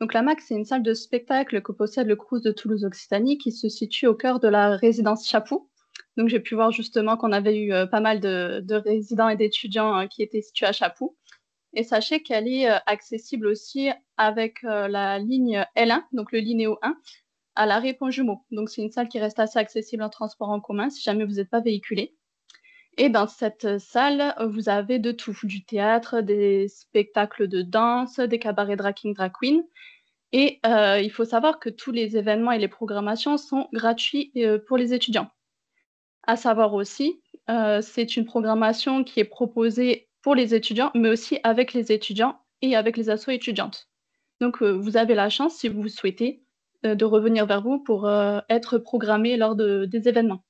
Donc la MAC, c'est une salle de spectacle que possède le Crous de Toulouse-Occitanie, qui se situe au cœur de la résidence Chapoux. Donc j'ai pu voir justement qu'on avait eu pas mal de résidents et d'étudiants qui étaient situés à Chapoux. Et sachez qu'elle est accessible aussi avec la ligne L1, donc le Linéo 1, à l'arrêt Pont-Jumeau. Donc c'est une salle qui reste assez accessible en transport en commun si jamais vous n'êtes pas véhiculé. Et dans cette salle, vous avez de tout, du théâtre, des spectacles de danse, des cabarets drag king, drag queen. Et il faut savoir que tous les événements et les programmations sont gratuits pour les étudiants. À savoir aussi, c'est une programmation qui est proposée pour les étudiants, mais aussi avec les étudiants et avec les assos étudiantes. Donc vous avez la chance, si vous le souhaitez, de revenir vers vous pour être programmé lors des événements.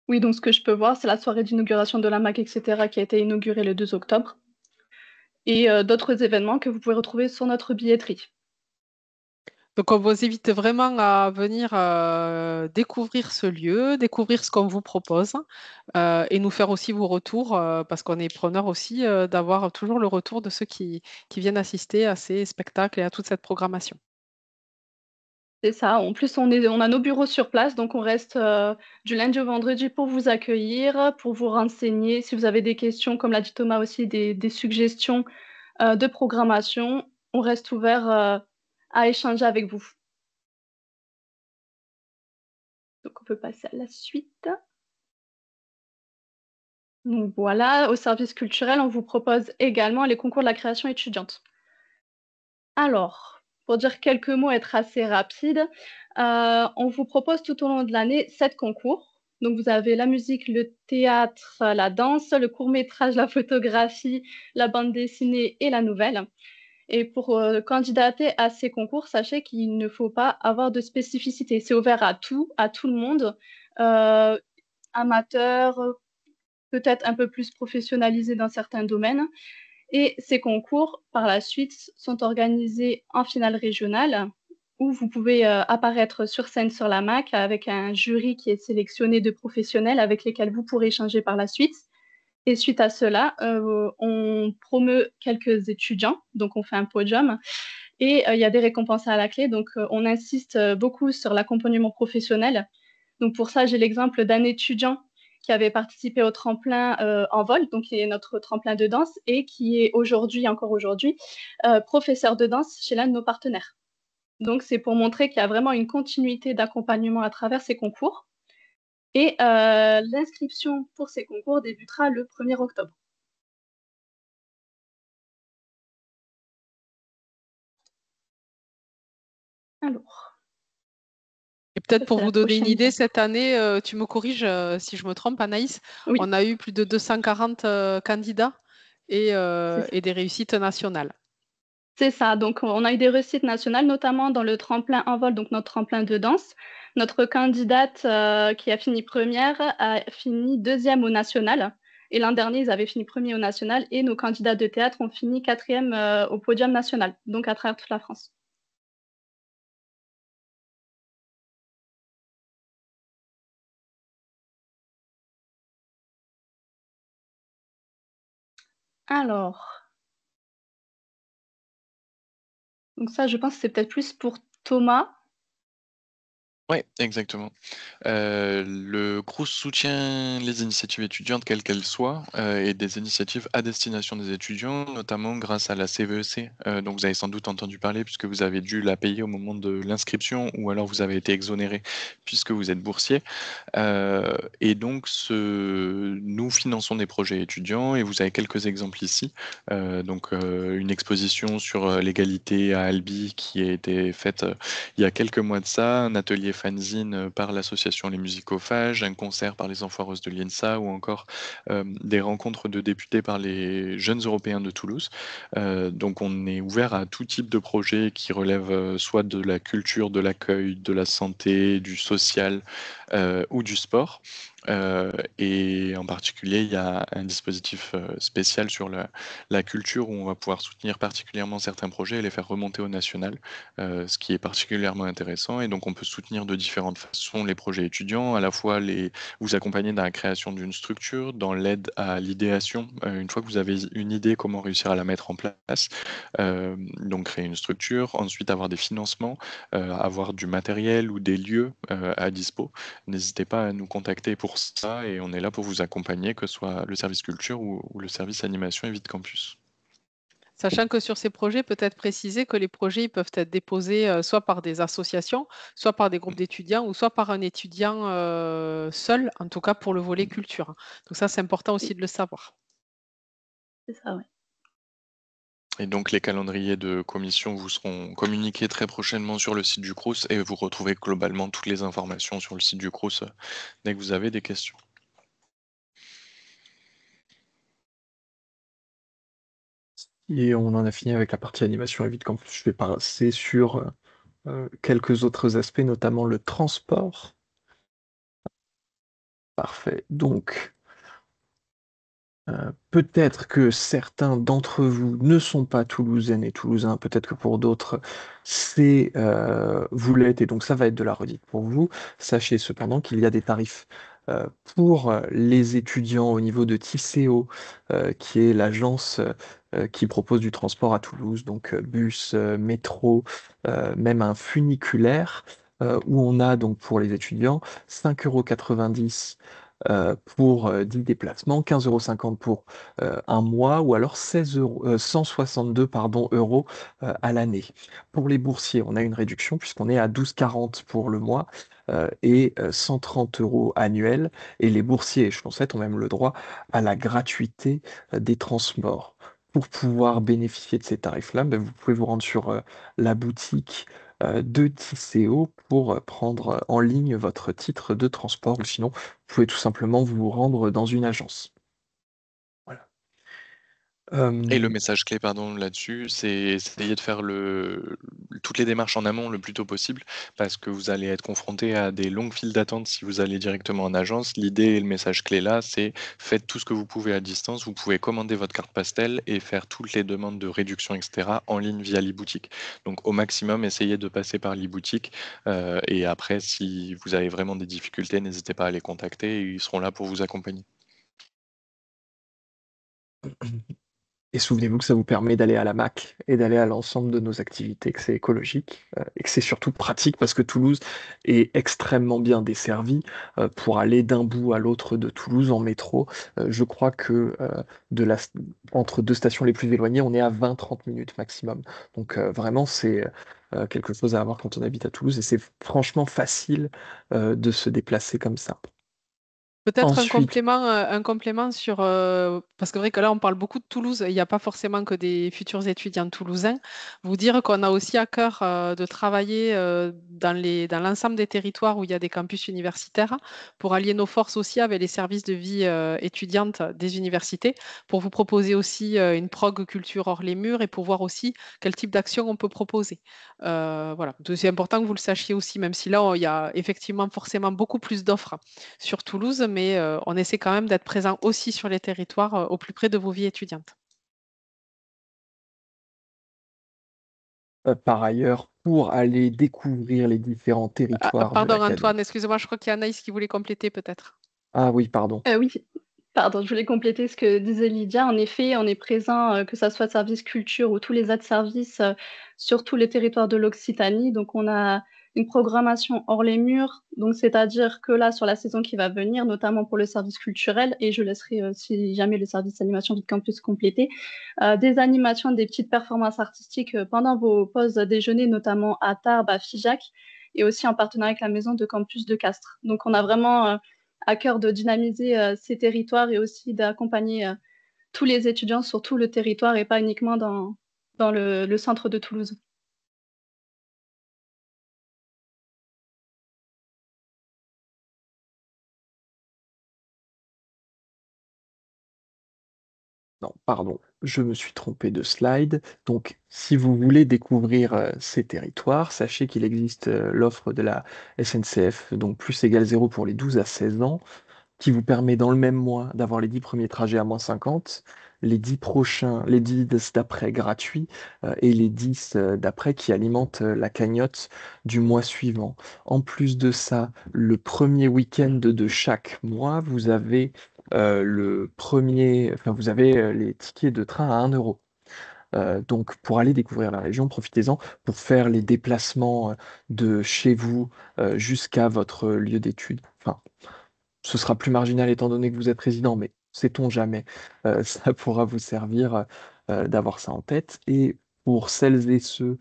Oui, donc ce que je peux voir, c'est la soirée d'inauguration de la MAC, etc., qui a été inaugurée le 2 octobre. Et d'autres événements que vous pouvez retrouver sur notre billetterie. Donc, on vous invite vraiment à venir découvrir ce lieu, découvrir ce qu'on vous propose et nous faire aussi vos retours parce qu'on est preneur aussi d'avoir toujours le retour de ceux qui viennent assister à ces spectacles et à toute cette programmation. C'est ça. En plus, on a nos bureaux sur place, donc on reste du lundi au vendredi pour vous accueillir, pour vous renseigner. Si vous avez des questions, comme l'a dit Thomas aussi, des suggestions de programmation, on reste ouvert à échanger avec vous. Donc, on peut passer à la suite. Donc voilà, au service culturel, on vous propose également les concours de la création étudiante. Alors, pour dire quelques mots, être assez rapide, on vous propose tout au long de l'année 7 concours. Donc vous avez la musique, le théâtre, la danse, le court-métrage, la photographie, la bande dessinée et la nouvelle. Et pour candidater à ces concours, sachez qu'il ne faut pas avoir de spécificité. C'est ouvert à tout le monde, amateurs, peut-être un peu plus professionnalisés dans certains domaines. Et ces concours, par la suite, sont organisés en finale régionale, où vous pouvez apparaître sur scène sur la MAC avec un jury qui est sélectionné de professionnels avec lesquels vous pourrez échanger par la suite. Et suite à cela, on promeut quelques étudiants, donc on fait un podium. Et il y a des récompenses à la clé, donc on insiste beaucoup sur l'accompagnement professionnel. Donc pour ça, j'ai l'exemple d'un étudiant qui avait participé au tremplin en vol, donc qui est notre tremplin de danse, et qui est aujourd'hui, encore aujourd'hui, professeur de danse chez l'un de nos partenaires. Donc, c'est pour montrer qu'il y a vraiment une continuité d'accompagnement à travers ces concours. Et l'inscription pour ces concours débutera le 1er octobre. Alors, Et peut-être ça, pour c'est la vous donner une prochaine idée, diapo. cette année, tu me corriges si je me trompe, Anaïs, Oui, on a eu plus de 240 candidats c'est ça. et des réussites nationales. C'est ça. Donc, on a eu des réussites nationales, notamment dans le tremplin Envol, donc notre tremplin de danse. Notre candidate qui a fini première a fini deuxième au national. Et l'an dernier, ils avaient fini premier au national. Et nos candidats de théâtre ont fini quatrième au podium national, donc à travers toute la France. Alors, donc ça, je pense que c'est peut-être plus pour Thomas. Oui, exactement. Le Crous soutient les initiatives étudiantes, quelles qu'elles soient, et des initiatives à destination des étudiants, notamment grâce à la CVEC, dont vous avez sans doute entendu parler, puisque vous avez dû la payer au moment de l'inscription, ou alors vous avez été exonéré puisque vous êtes boursier. Et donc, nous finançons des projets étudiants, et vous avez quelques exemples ici. Une exposition sur l'égalité à Albi qui a été faite il y a quelques mois de ça, un atelier fanzine par l'association Les Musicophages, un concert par les Enfoireuses de l'INSA, ou encore des rencontres de députés par les jeunes européens de Toulouse. Donc on est ouvert à tout type de projets qui relèvent soit de la culture, de l'accueil, de la santé, du social ou du sport. Et en particulier, il y a un dispositif spécial sur la culture, où on va pouvoir soutenir particulièrement certains projets et les faire remonter au national, ce qui est particulièrement intéressant. Et donc, on peut soutenir de différentes façons les projets étudiants, à la fois vous accompagner dans la création d'une structure, dans l'aide à l'idéation, une fois que vous avez une idée, comment réussir à la mettre en place. Donc, créer une structure, ensuite avoir des financements, avoir du matériel ou des lieux à dispo. N'hésitez pas à nous contacter pour ça, et on est là pour vous accompagner, que ce soit le service culture ou le service animation et Vite Campus. Sachant que sur ces projets, peut-être préciser que les projets ils peuvent être déposés soit par des associations, soit par des groupes d'étudiants, ou soit par un étudiant seul, en tout cas pour le volet culture. Donc ça, c'est important aussi Oui, de le savoir. c'est ça, oui. Et donc les calendriers de commission vous seront communiqués très prochainement sur le site du Crous, et vous retrouvez globalement toutes les informations sur le site du Crous dès que vous avez des questions. Et on en a fini avec la partie animation et vite campus. Je vais passer sur quelques autres aspects, notamment le transport. Parfait. Donc, peut-être que certains d'entre vous ne sont pas toulousaines et toulousains, peut-être que pour d'autres, vous l'êtes, et donc ça va être de la redite pour vous. Sachez cependant qu'il y a des tarifs pour les étudiants au niveau de Tisséo, qui est l'agence qui propose du transport à Toulouse, donc bus, métro, même un funiculaire, où on a donc pour les étudiants 5,90 € pour 10 déplacements, 15,50 € pour un mois, ou alors 162 euros à l'année. Pour les boursiers, on a une réduction puisqu'on est à 12,40 € pour le mois et 130 € annuels. Et les boursiers échelon 7 ont même le droit à la gratuité des transports. Pour pouvoir bénéficier de ces tarifs-là, ben, vous pouvez vous rendre sur la boutique de Tisséo pour prendre en ligne votre titre de transport, ou sinon vous pouvez tout simplement vous rendre dans une agence. Voilà. Et le Euh, message clé, pardon, là-dessus, c'est essayer de faire toutes les démarches en amont le plus tôt possible, parce que vous allez être confronté à des longues files d'attente si vous allez directement en agence. L'idée et le message clé là, c'est faites tout ce que vous pouvez à distance. Vous pouvez commander votre carte pastel et faire toutes les demandes de réduction, etc., en ligne via l'e-boutique. Donc au maximum, essayez de passer par l'e-boutique. Et après, si vous avez vraiment des difficultés, n'hésitez pas à les contacter. Ils seront là pour vous accompagner. Et souvenez-vous que ça vous permet d'aller à la Mac et d'aller à l'ensemble de nos activités, que c'est écologique et que c'est surtout pratique parce que Toulouse est extrêmement bien desservie pour aller d'un bout à l'autre de Toulouse en métro. Je crois que entre deux stations les plus éloignées, on est à 20-30 minutes maximum. Donc vraiment, c'est quelque chose à avoir quand on habite à Toulouse et c'est franchement facile de se déplacer comme ça. Peut-être Ensuite, un complément sur, parce que c'est vrai que là, on parle beaucoup de Toulouse, il n'y a pas forcément que des futurs étudiants toulousains. Vous dire qu'on a aussi à cœur de travailler dans l'ensemble des territoires où il y a des campus universitaires pour allier nos forces aussi avec les services de vie étudiante des universités, pour vous proposer aussi une prog culture hors les murs et pour voir aussi quel type d'action on peut proposer. Voilà. Donc, c'est important que vous le sachiez aussi, même si là, il y a effectivement forcément beaucoup plus d'offres sur Toulouse, mais on essaie quand même d'être présent aussi sur les territoires au plus près de vos vies étudiantes. par ailleurs, pour aller découvrir les différents Ah, territoires de pardon l'académie. Antoine, excusez-moi, je crois qu'il y a Anaïs qui voulait compléter peut-être. Ah oui, pardon. Oui, pardon, je voulais compléter ce que disait Lydia. En effet, on est présent, que ça soit service culture ou tous les autres services, sur tous les territoires de l'Occitanie. Donc, on a une programmation hors les murs. Donc, c'est-à-dire que là, sur la saison qui va venir, notamment pour le service culturel, et je laisserai, si jamais le service animation du campus compléter, des animations, des petites performances artistiques pendant vos pauses déjeuner, notamment à Tarbes, à Figeac, et aussi en partenariat avec la maison de campus de Castres. Donc, on a vraiment à cœur de dynamiser ces territoires et aussi d'accompagner tous les étudiants sur tout le territoire et pas uniquement dans le centre de Toulouse. Non, pardon, je me suis trompé de slide. Donc, si vous voulez découvrir ces territoires, sachez qu'il existe l'offre de la SNCF, donc plus égale 0 pour les 12 à 16 ans, qui vous permet dans le même mois d'avoir les 10 premiers trajets à -50, les 10 prochains, les 10 d'après gratuits et les 10 d'après qui alimentent la cagnotte du mois suivant. En plus de ça, le premier week-end de chaque mois, vous avez vous avez les tickets de train à 1 euro. Donc, pour aller découvrir la région, profitez-en pour faire les déplacements de chez vous jusqu'à votre lieu d'études. Enfin, ce sera plus marginal étant donné que vous êtes résident, mais sait-on jamais, ça pourra vous servir d'avoir ça en tête. Et pour celles et ceux,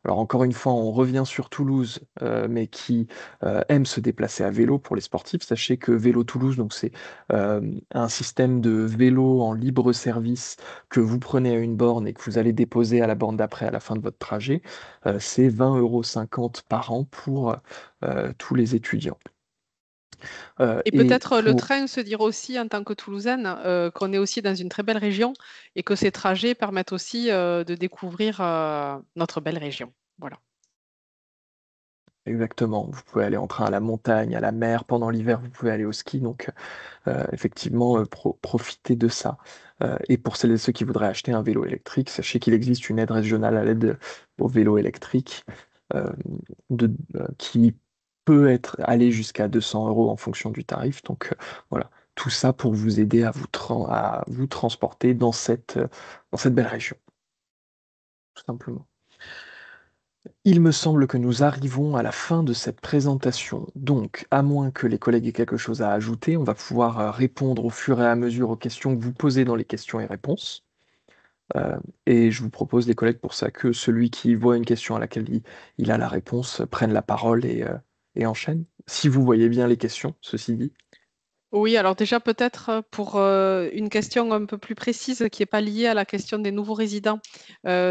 alors encore une fois, on revient sur Toulouse, mais qui aiment se déplacer à vélo pour les sportifs, sachez que Vélo Toulouse, donc c'est un système de vélo en libre service que vous prenez à une borne et que vous allez déposer à la borne d'après à la fin de votre trajet. C'est 20,50 € par an pour tous les étudiants. Et Et peut-être le pour train se dire aussi en tant que Toulousaine qu'on est aussi dans une très belle région et que ces trajets permettent aussi de découvrir notre belle région. Voilà. Exactement, vous pouvez aller en train à la montagne, à la mer, pendant l'hiver, vous pouvez aller au ski, donc effectivement, profitez de ça. Et pour celles et ceux qui voudraient acheter un vélo électrique, sachez qu'il existe une aide régionale à l'aide au vélo électrique euh, qui peut aller jusqu'à 200 € en fonction du tarif. Donc voilà, tout ça pour vous aider à vous transporter dans cette belle région, tout simplement. Il me semble que nous arrivons à la fin de cette présentation. Donc, à moins que les collègues aient quelque chose à ajouter, on va pouvoir répondre au fur et à mesure aux questions que vous posez dans les questions et réponses. Et je vous propose, les collègues, pour ça, que celui qui voit une question à laquelle il a la réponse prenne la parole et enchaîne. Si vous voyez bien les questions, ceci dit. Oui, alors déjà peut-être pour une question un peu plus précise qui n'est pas liée à la question des nouveaux résidents,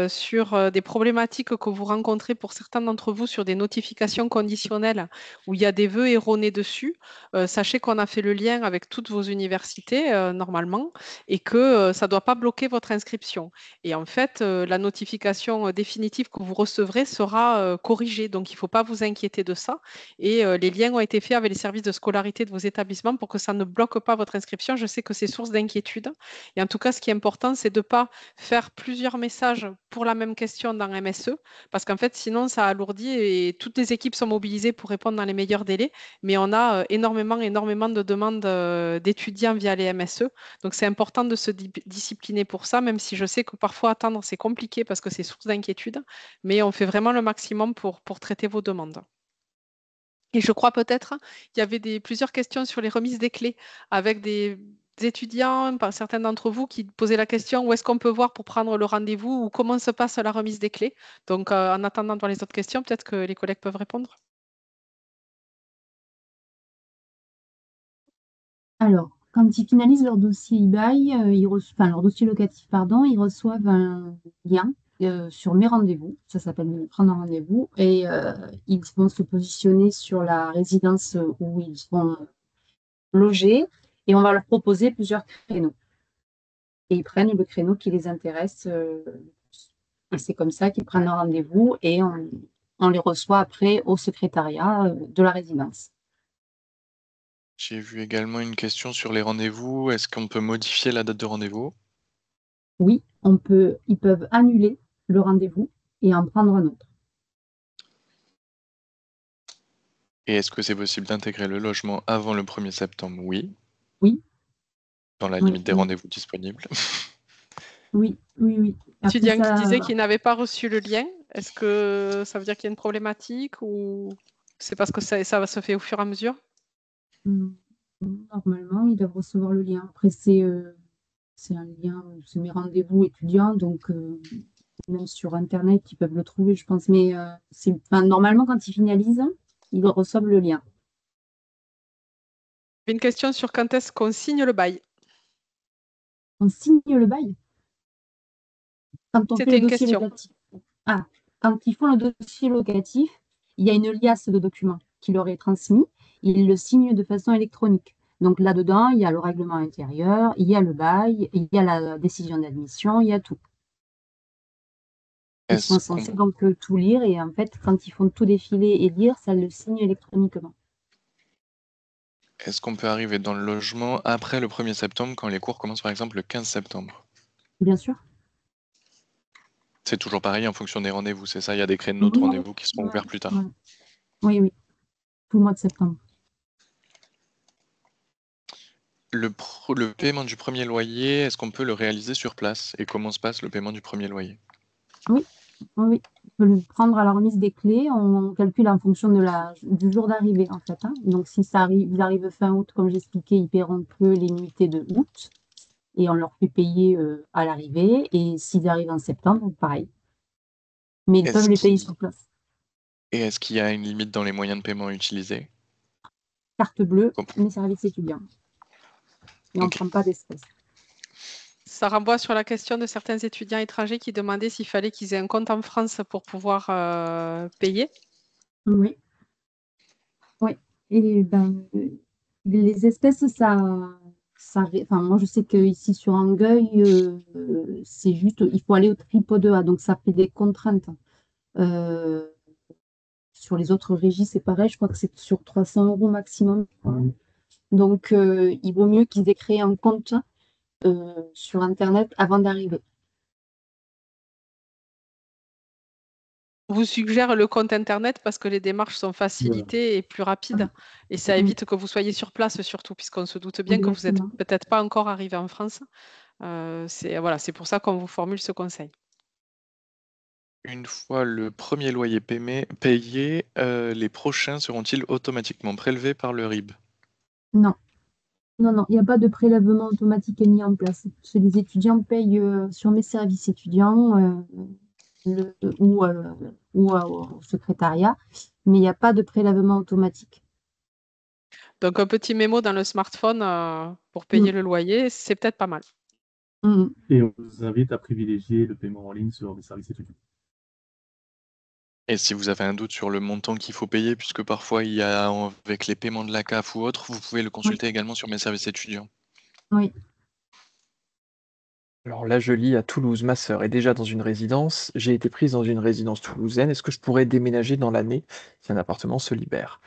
sur des problématiques que vous rencontrez pour certains d'entre vous sur des notifications conditionnelles où il y a des vœux erronés dessus. Sachez qu'on a fait le lien avec toutes vos universités normalement et que ça ne doit pas bloquer votre inscription. Et en fait, la notification définitive que vous recevrez sera corrigée. Donc il ne faut pas vous inquiéter de ça. Et les liens ont été faits avec les services de scolarité de vos établissements pour que ça ne bloque pas votre inscription. Je sais que c'est source d'inquiétude. Et en tout cas, ce qui est important, c'est de ne pas faire plusieurs messages pour la même question dans MSE, parce qu'en fait, sinon, ça alourdit et toutes les équipes sont mobilisées pour répondre dans les meilleurs délais. Mais on a énormément de demandes d'étudiants via les MSE. Donc, c'est important de se discipliner pour ça, même si je sais que parfois attendre, c'est compliqué parce que c'est source d'inquiétude. Mais on fait vraiment le maximum pour traiter vos demandes. Et je crois peut-être, il y avait plusieurs questions sur les remises des clés avec des étudiants, certains d'entre vous, qui posaient la question où est-ce qu'on peut voir pour prendre le rendez-vous ou comment se passe la remise des clés. Donc, en attendant de voir les autres questions, peut-être que les collègues peuvent répondre. Alors, quand ils finalisent leur dossier eBay, leur dossier locatif, pardon, ils reçoivent un lien sur Mes rendez-vous. Ça s'appelle Prendre un rendez-vous. Et ils vont se positionner sur la résidence où ils vont loger. Et on va leur proposer plusieurs créneaux. Et ils prennent le créneau qui les intéresse. Et c'est comme ça qu'ils prennent un rendez-vous et on les reçoit après au secrétariat de la résidence. J'ai vu également une question sur les rendez-vous. Est-ce qu'on peut modifier la date de rendez-vous? Oui, ils peuvent annuler le rendez-vous et en prendre un autre. Et est-ce que c'est possible d'intégrer le logement avant le 1er septembre? Oui. Oui. Dans la Oui, limite des oui. rendez-vous disponibles. Oui. Après Étudiant qui ça, disait qu'il n'avait pas reçu le lien, est-ce que ça veut dire qu'il y a une problématique ou c'est parce que ça va se faire au fur et à mesure? normalement, ils doivent recevoir le lien. Après, c'est un lien, c'est Mes rendez-vous étudiants, donc même sur Internet, ils peuvent le trouver, je pense. Mais normalement, quand ils finalisent, ils reçoivent le lien. Une question sur quand est-ce qu'on signe le bail. On signe le bail quand on fait C'était le une dossier question. locatif. Ah, quand ils font le dossier locatif, il y a une liasse de documents qui leur est transmis. Ils le signent de façon électronique. Donc là-dedans, il y a le règlement intérieur, il y a le bail, il y a la décision d'admission, il y a tout. Ils sont censés donc tout lire et en fait, quand ils font tout défiler et lire, ça le signe électroniquement. Est-ce qu'on peut arriver dans le logement après le 1er septembre quand les cours commencent par exemple le 15 septembre? Bien sûr. C'est toujours pareil en fonction des rendez-vous, c'est ça? Il y a des créneaux de rendez-vous qui seront ouverts plus tard. Oui, tout le mois de septembre. Le paiement du premier loyer, est-ce qu'on peut le réaliser sur place? Et comment se passe le paiement du premier loyer? Oui. On peut le prendre à la remise des clés. On calcule en fonction du jour d'arrivée, en fait. Donc, si ils arrivent fin août, comme j'expliquais, ils paieront que les nuitées de août et on leur fait payer à l'arrivée. Et s'ils arrivent en septembre, pareil. Mais ils peuvent les payer sur place. Et est-ce qu'il y a une limite dans les moyens de paiement utilisés? Carte bleue, mes services étudiants. Et on ne Ok. prend pas d'espèces. Ça renvoie sur la question de certains étudiants étrangers qui demandaient s'il fallait qu'ils aient un compte en France pour pouvoir payer. Oui. Et les espèces, moi, je sais qu'ici sur Angueil, c'est juste, il faut aller au tripode A, donc ça fait des contraintes. Sur les autres régies, c'est pareil, je crois que c'est sur 300 € maximum. Donc, il vaut mieux qu'ils aient créé un compte sur Internet avant d'arriver. On vous suggère le compte Internet parce que les démarches sont facilitées et plus rapides. Et ça évite que vous soyez sur place surtout, puisqu'on se doute bien que vous n'êtes peut-être pas encore arrivé en France. C'est pour ça qu'on vous formule ce conseil. Une fois le premier loyer payé, les prochains seront-ils automatiquement prélevés par le RIB? Non, il n'y a pas de prélèvement automatique mis en place. Les étudiants payent sur Mes services étudiants ou au secrétariat, mais il n'y a pas de prélèvement automatique. Donc, un petit mémo dans le smartphone pour payer le loyer, c'est peut-être pas mal. Et on vous invite à privilégier le paiement en ligne sur Mes services étudiants. Et si vous avez un doute sur le montant qu'il faut payer, puisque parfois il y a avec les paiements de la CAF ou autre, vous pouvez le consulter également sur Mes services étudiants. Oui. Alors là, je lis à Toulouse. Ma sœur est déjà dans une résidence. J'ai été prise dans une résidence toulousaine. Est-ce que je pourrais déménager dans l'année si un appartement se libère?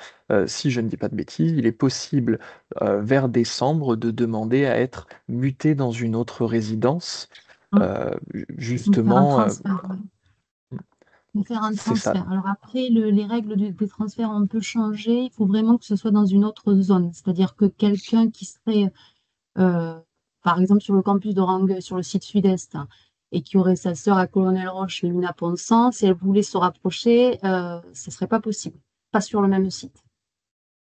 Si je ne dis pas de bêtises, il est possible, vers décembre, de demander à être muté dans une autre résidence. Hum, Pour faire un Justement, transfert. Pour faire un c'est ça. transfert. Alors après, les règles des transferts ont un peu changé. Il faut vraiment que ce soit dans une autre zone. C'est-à-dire que quelqu'un qui serait, euh, par exemple, sur le campus de Rangueil, sur le site sud-est, hein, et qui aurait sa sœur à Colonel Roche et une à Ponsant, si elle voulait se rapprocher, ce serait pas possible. Pas sur le même site.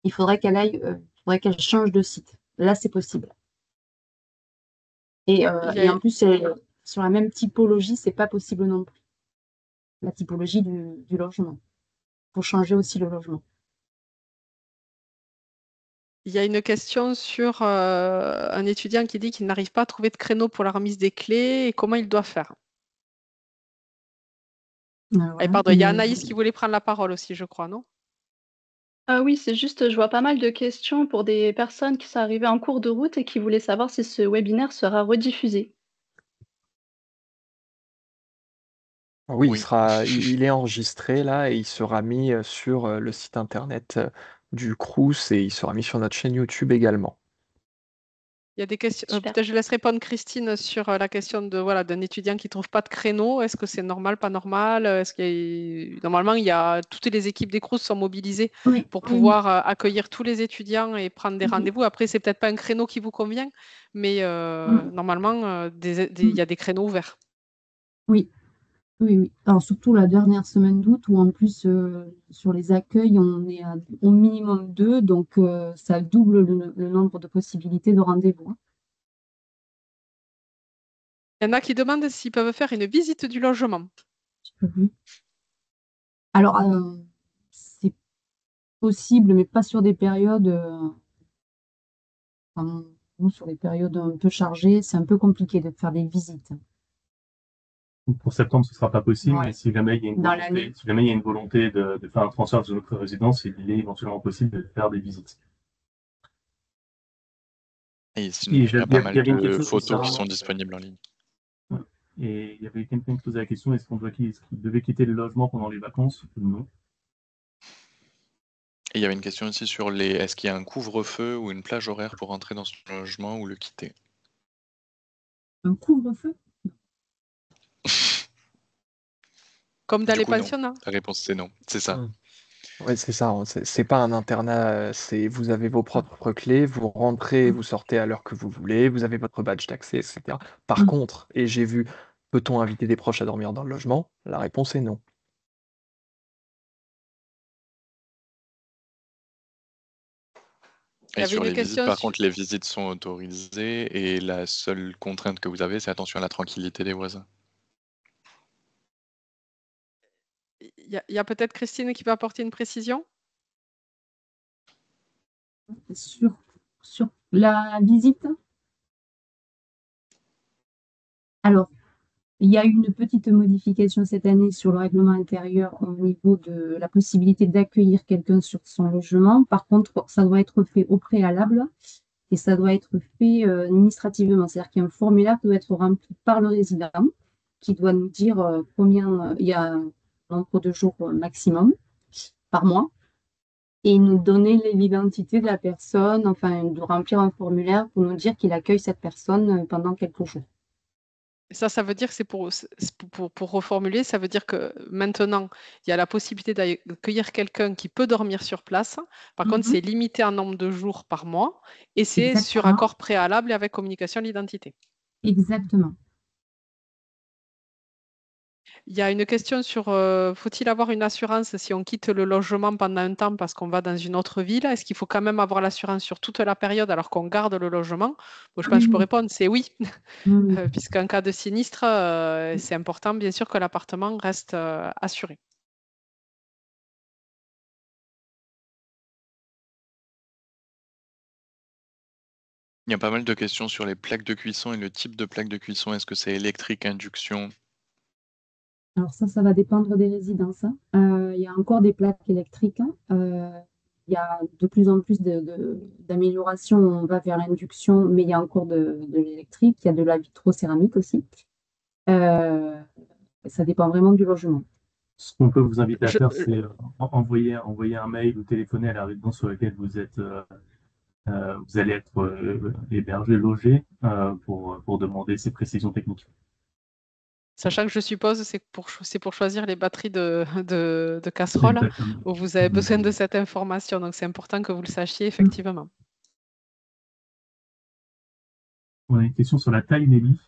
Il faudrait qu'elle change de site. Là, c'est possible. Et, euh, Il y et a, en plus, sur la même typologie, c'est pas possible non plus. La typologie du logement. Faut changer aussi le logement. il y a une question sur un étudiant qui dit qu'il n'arrive pas à trouver de créneau pour la remise des clés et comment il doit faire. Et Voilà. pardon, il y a Anaïs qui voulait prendre la parole aussi, je crois, non? Oui, c'est juste, je vois pas mal de questions pour des personnes qui sont arrivées en cours de route et qui voulaient savoir si ce webinaire sera rediffusé. Oui, Oui. il est enregistré là et il sera mis sur le site internet du Crous et il sera mis sur notre chaîne YouTube également. Il y a des questions. Super. Peut-être je laisse répondre Christine sur la question de voilà d'un étudiant qui trouve pas de créneau. Est-ce que c'est normal, pas normal? Est-ce qu'il normalement toutes les équipes des Crous sont mobilisées Oui, pour oui, pouvoir accueillir tous les étudiants et prendre des oui. rendez-vous. Après, c'est peut-être pas un créneau qui vous convient, mais normalement il y a des créneaux ouverts. Oui, oui, oui. Alors surtout la dernière semaine d'août où en plus sur les accueils on est au minimum 2, donc ça double le nombre de possibilités de rendez-vous, hein. Il y en a qui demandent s'ils peuvent faire une visite du logement. Mhm. Alors c'est possible, mais pas sur des périodes. Enfin, nous, sur des périodes un peu chargées, c'est un peu compliqué de faire des visites. Donc, pour septembre, ce sera pas possible, Ouais. mais si jamais il y a une Dans volonté, l'année. si jamais il y a une volonté de faire un transfert de notre résidence, il est éventuellement possible de faire des visites. Et sinon, Et il y a pas mal il y avait une de question photos qui concernant, sont disponibles en ligne. et il y avait quelqu'un qui posait la question, est-ce qu'il devait quitter le logement pendant les vacances ou non? Et il y avait une question aussi sur est-ce qu'il y a un couvre-feu ou une plage horaire pour entrer dans son logement ou le quitter? Un couvre-feu? Comme dans Du les coup, non. pensionnats. La réponse, c'est non. C'est ça. Ouais, c'est ça, hein, c'est pas un internat, c'est vous avez vos propres clés, vous rentrez, vous sortez à l'heure que vous voulez, vous avez votre badge d'accès, et cetera. Par Mm. contre, et j'ai vu: «Peut-on inviter des proches à dormir dans le logement?» La réponse est non. Il y Et avait sur une les visites, question par sur. contre, les visites sont autorisées et la seule contrainte que vous avez, c'est attention à la tranquillité des voisins. Il y a peut-être Christine qui peut apporter une précision. Sur la visite, alors, il y a eu une petite modification cette année sur le règlement intérieur au niveau de la possibilité d'accueillir quelqu'un sur son logement. Par contre, ça doit être fait au préalable et ça doit être fait administrativement. C'est-à-dire qu'il y a un formulaire qui doit être rempli par le résident qui doit nous dire combien il y a un nombre de jours maximum par mois et nous donner l'identité de la personne, enfin de remplir un formulaire pour nous dire qu'il accueille cette personne pendant quelques jours. Ça veut dire que pour reformuler, ça veut dire que maintenant, il y a la possibilité d'accueillir quelqu'un qui peut dormir sur place. Par contre, Mhm. c'est limité en nombre de jours par mois et c'est sur Exactement, accord préalable et avec communication de l'identité. exactement. Il y a une question sur faut-il avoir une assurance si on quitte le logement pendant un temps parce qu'on va dans une autre ville? Est-ce qu'il faut quand même avoir l'assurance sur toute la période alors qu'on garde le logement? Bon, je pense que je peux Oui, répondre, c'est oui. oui, Puisqu'en cas de sinistre, c'est important, bien sûr, que l'appartement reste assuré. Il y a pas mal de questions sur les plaques de cuisson et le type de plaque de cuisson. Est-ce que c'est électrique, induction? alors ça va dépendre des résidences, hein. Il y a encore des plaques électriques, hein. il y a de plus en plus d'améliorations. On va vers l'induction, mais il y a encore de l'électrique. Il y a de la vitrocéramique aussi. Ça dépend vraiment du logement. Ce qu'on peut vous inviter à Je- faire, c'est envoyer un mail ou téléphoner à la résidence sur laquelle vous allez être hébergé, logé, pour demander ces précisions techniques. Sachant que je suppose c'est pour choisir les batteries de casserole Exactement. où vous avez besoin de cette information. Donc c'est important que vous le sachiez effectivement. On a une question sur la taille des lits.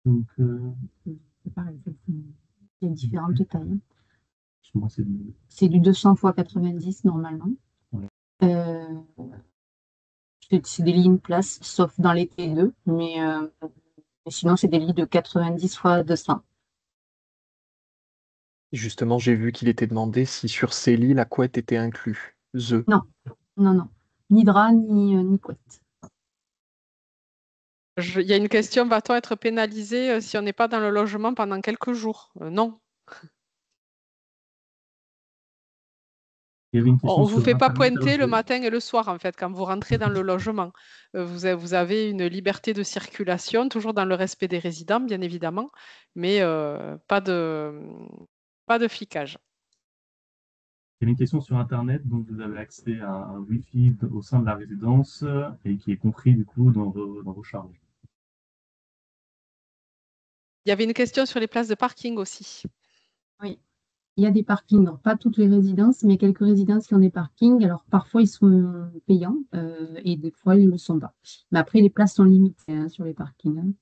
Donc, C'est pareil, il y a différentes tailles. moi, C'est du 200 x 90 normalement. Ouais. C'est des lits une place, sauf dans les T2, mais sinon c'est des lits de 90 x 200. Justement, j'ai vu qu'il était demandé si sur ces lits, la couette était inclue. Non, non. Ni drap, ni couette. Il y a une question, va-t-on être pénalisé si on n'est pas dans le logement pendant quelques jours? Non. Il y avait une question On ne vous sur fait pas Internet. pointer le matin et le soir, en fait, quand vous rentrez dans le logement. Vous avez une liberté de circulation, toujours dans le respect des résidents, bien évidemment, mais pas de flicage. Il y avait une question sur Internet, donc vous avez accès à un Wi-Fi au sein de la résidence et qui est compris du coup dans vos charges. Il y avait une question sur les places de parking aussi. Oui, il y a des parkings, alors pas toutes les résidences, mais quelques résidences qui ont des parkings. Alors parfois ils sont payants et des fois ils ne le sont pas. Mais après les places sont limitées sur les parkings.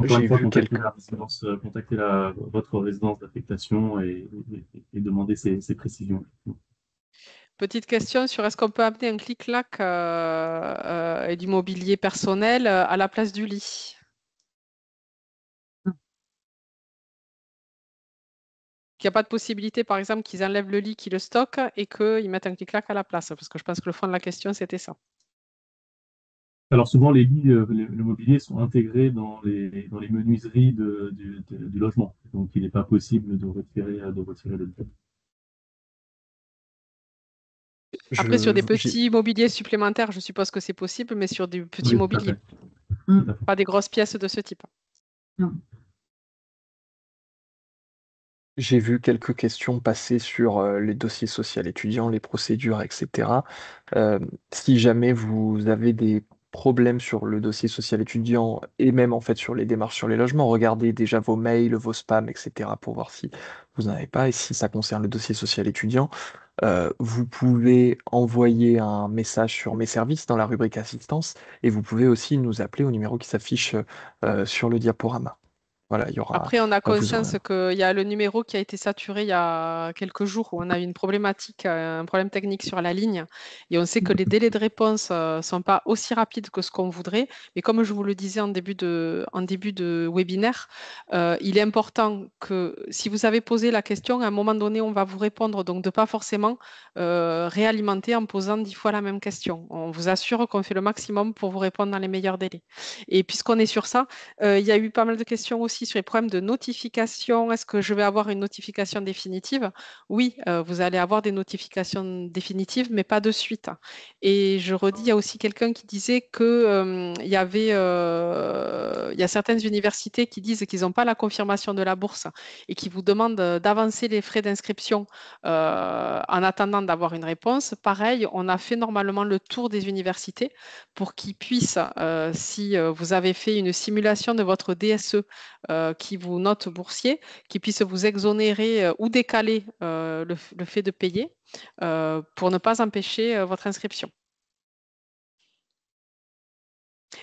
Encore une J'ai fois, vu quelques... contactez votre résidence d'affectation et demandez ces précisions. Petite question sur est-ce qu'on peut amener un clic-clac et du mobilier personnel à la place du lit? Qu'il n'y a pas de possibilité, par exemple, qu'ils enlèvent le lit, qu'ils le stockent et qu'ils mettent un clic-clac à la place, parce que je pense que le fond de la question, c'était ça. Alors souvent, les lits, le mobilier sont intégrés dans les menuiseries du logement. Donc il n'est pas possible de retirer le lit. Après, sur des j'ai- petits mobiliers supplémentaires, je suppose que c'est possible, mais sur des petits Oui, tout à mobiliers, fait. Tout à fait. pas des grosses pièces de ce type. Non. J'ai vu quelques questions passer sur les dossiers sociaux étudiants, les procédures, etc. Euh, si jamais vous avez des problèmes sur le dossier social étudiant et même en fait sur les démarches sur les logements, regardez déjà vos mails, vos spams, etc. pour voir si vous n'en avez pas. Et si ça concerne le dossier social étudiant, vous pouvez envoyer un message sur mes services dans la rubrique assistance et vous pouvez aussi nous appeler au numéro qui s'affiche sur le diaporama. Voilà, il y aura, Après, on a vous aurez. conscience qu'il y a le numéro qui a été saturé il y a quelques jours où on a eu une problématique, un problème technique sur la ligne. Et on sait que les délais de réponse ne sont pas aussi rapides que ce qu'on voudrait. Mais comme je vous le disais en début de webinaire, il est important que si vous avez posé la question, à un moment donné, on va vous répondre. Donc, de ne pas forcément réalimenter en posant 10 fois la même question. On vous assure qu'on fait le maximum pour vous répondre dans les meilleurs délais. Et puisqu'on est sur ça, il y a eu pas mal de questions aussi sur les problèmes de notification. Est-ce que je vais avoir une notification définitive? Oui, vous allez avoir des notifications définitives, mais pas de suite. Et je redis, il y a aussi quelqu'un qui disait que il y a certaines universités qui disent qu'ils n'ont pas la confirmation de la bourse et qui vous demandent d'avancer les frais d'inscription en attendant d'avoir une réponse. Pareil, on a fait normalement le tour des universités pour qu'ils puissent, si vous avez fait une simulation de votre DSE qui vous note boursier, qu'ils puissent vous exonérer ou décaler le fait de payer pour ne pas empêcher votre inscription.